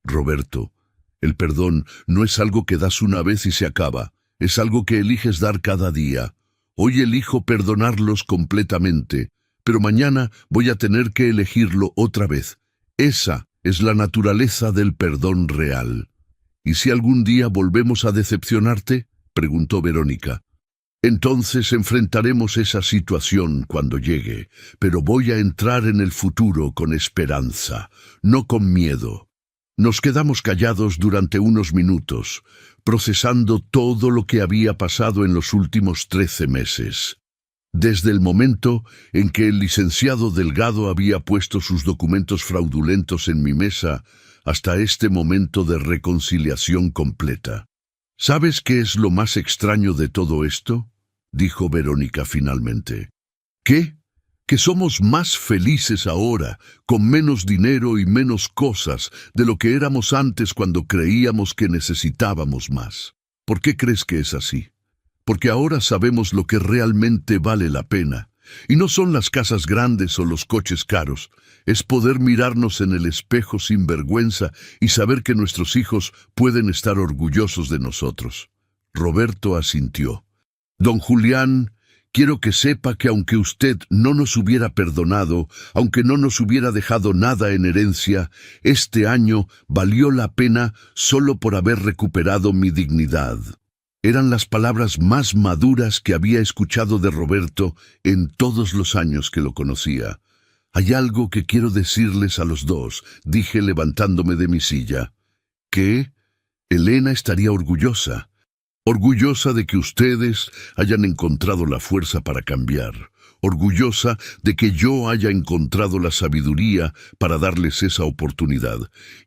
Roberto, el perdón no es algo que das una vez y se acaba, es algo que eliges dar cada día. Hoy elijo perdonarlos completamente, pero mañana voy a tener que elegirlo otra vez. Esa es la naturaleza del perdón real. ¿Y si algún día volvemos a decepcionarte?, preguntó Verónica. Entonces enfrentaremos esa situación cuando llegue, pero voy a entrar en el futuro con esperanza, no con miedo. Nos quedamos callados durante unos minutos, procesando todo lo que había pasado en los últimos 13 meses. Desde el momento en que el licenciado Delgado había puesto sus documentos fraudulentos en mi mesa, hasta este momento de reconciliación completa. ¿Sabes qué es lo más extraño de todo esto?, dijo Verónica finalmente. ¿Qué? Que somos más felices ahora, con menos dinero y menos cosas de lo que éramos antes cuando creíamos que necesitábamos más. ¿Por qué crees que es así? Porque ahora sabemos lo que realmente vale la pena. Y no son las casas grandes o los coches caros. Es poder mirarnos en el espejo sin vergüenza y saber que nuestros hijos pueden estar orgullosos de nosotros. Roberto asintió. Don Julián, quiero que sepa que aunque usted no nos hubiera perdonado, aunque no nos hubiera dejado nada en herencia, este año valió la pena solo por haber recuperado mi dignidad. Eran las palabras más maduras que había escuchado de Roberto en todos los años que lo conocía. Hay algo que quiero decirles a los dos, dije levantándome de mi silla. ¿Qué? Elena estaría orgullosa. Orgullosa de que ustedes hayan encontrado la fuerza para cambiar. Orgullosa de que yo haya encontrado la sabiduría para darles esa oportunidad.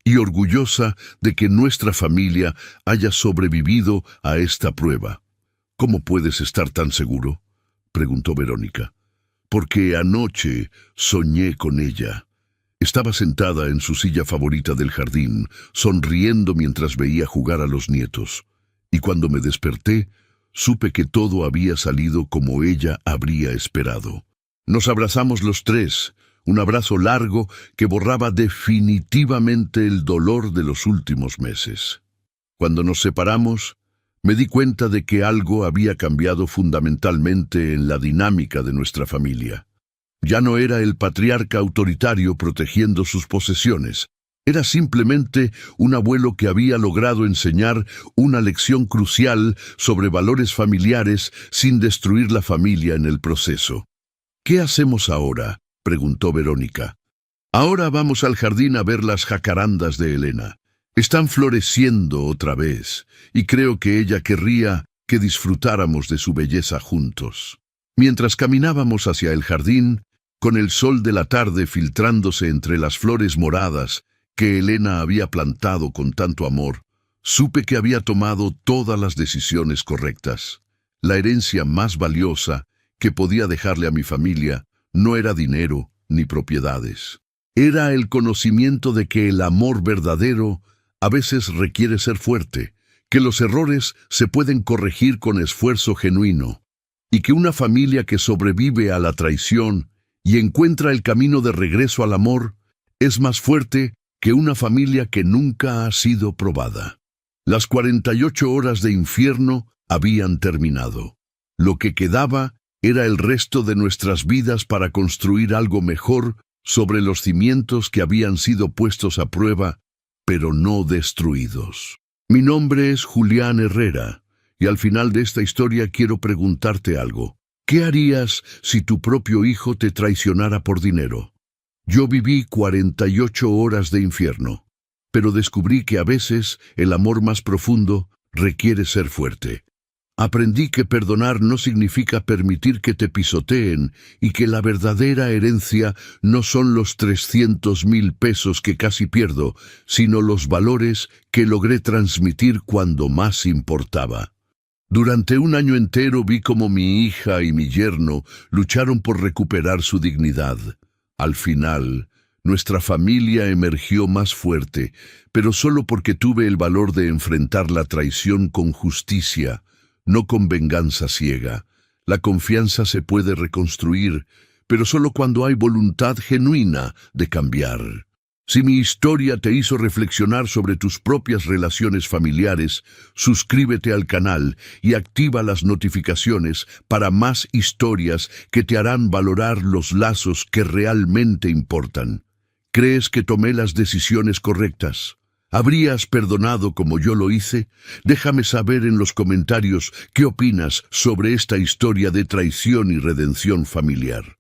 Y orgullosa de que nuestra familia haya sobrevivido a esta prueba. ¿Cómo puedes estar tan seguro?, preguntó Verónica. Porque anoche soñé con ella. Estaba sentada en su silla favorita del jardín, sonriendo mientras veía jugar a los nietos. Y cuando me desperté, supe que todo había salido como ella habría esperado. Nos abrazamos los tres, un abrazo largo que borraba definitivamente el dolor de los últimos meses. Cuando nos separamos, me di cuenta de que algo había cambiado fundamentalmente en la dinámica de nuestra familia. Ya no era el patriarca autoritario protegiendo sus posesiones. Era simplemente un abuelo que había logrado enseñar una lección crucial sobre valores familiares sin destruir la familia en el proceso. ¿Qué hacemos ahora?, preguntó Verónica. Ahora vamos al jardín a ver las jacarandas de Elena. Están floreciendo otra vez, y creo que ella querría que disfrutáramos de su belleza juntos. Mientras caminábamos hacia el jardín, con el sol de la tarde filtrándose entre las flores moradas que Elena había plantado con tanto amor, supe que había tomado todas las decisiones correctas. La herencia más valiosa que podía dejarle a mi familia no era dinero ni propiedades. Era el conocimiento de que el amor verdadero a veces requiere ser fuerte, que los errores se pueden corregir con esfuerzo genuino, y que una familia que sobrevive a la traición y encuentra el camino de regreso al amor es más fuerte que una familia que nunca ha sido probada. Las 48 horas de infierno habían terminado. Lo que quedaba era el resto de nuestras vidas para construir algo mejor sobre los cimientos que habían sido puestos a prueba, pero no destruidos. Mi nombre es Julián Herrera, y al final de esta historia quiero preguntarte algo. ¿Qué harías si tu propio hijo te traicionara por dinero? Yo viví 48 horas de infierno, pero descubrí que a veces el amor más profundo requiere ser fuerte. Aprendí que perdonar no significa permitir que te pisoteen y que la verdadera herencia no son los 300,000 pesos que casi pierdo, sino los valores que logré transmitir cuando más importaba. Durante un año entero vi cómo mi hija y mi yerno lucharon por recuperar su dignidad. Al final, nuestra familia emergió más fuerte, pero solo porque tuve el valor de enfrentar la traición con justicia, no con venganza ciega. La confianza se puede reconstruir, pero solo cuando hay voluntad genuina de cambiar. Si mi historia te hizo reflexionar sobre tus propias relaciones familiares, suscríbete al canal y activa las notificaciones para más historias que te harán valorar los lazos que realmente importan. ¿Crees que tomé las decisiones correctas? ¿Habrías perdonado como yo lo hice? Déjame saber en los comentarios qué opinas sobre esta historia de traición y redención familiar.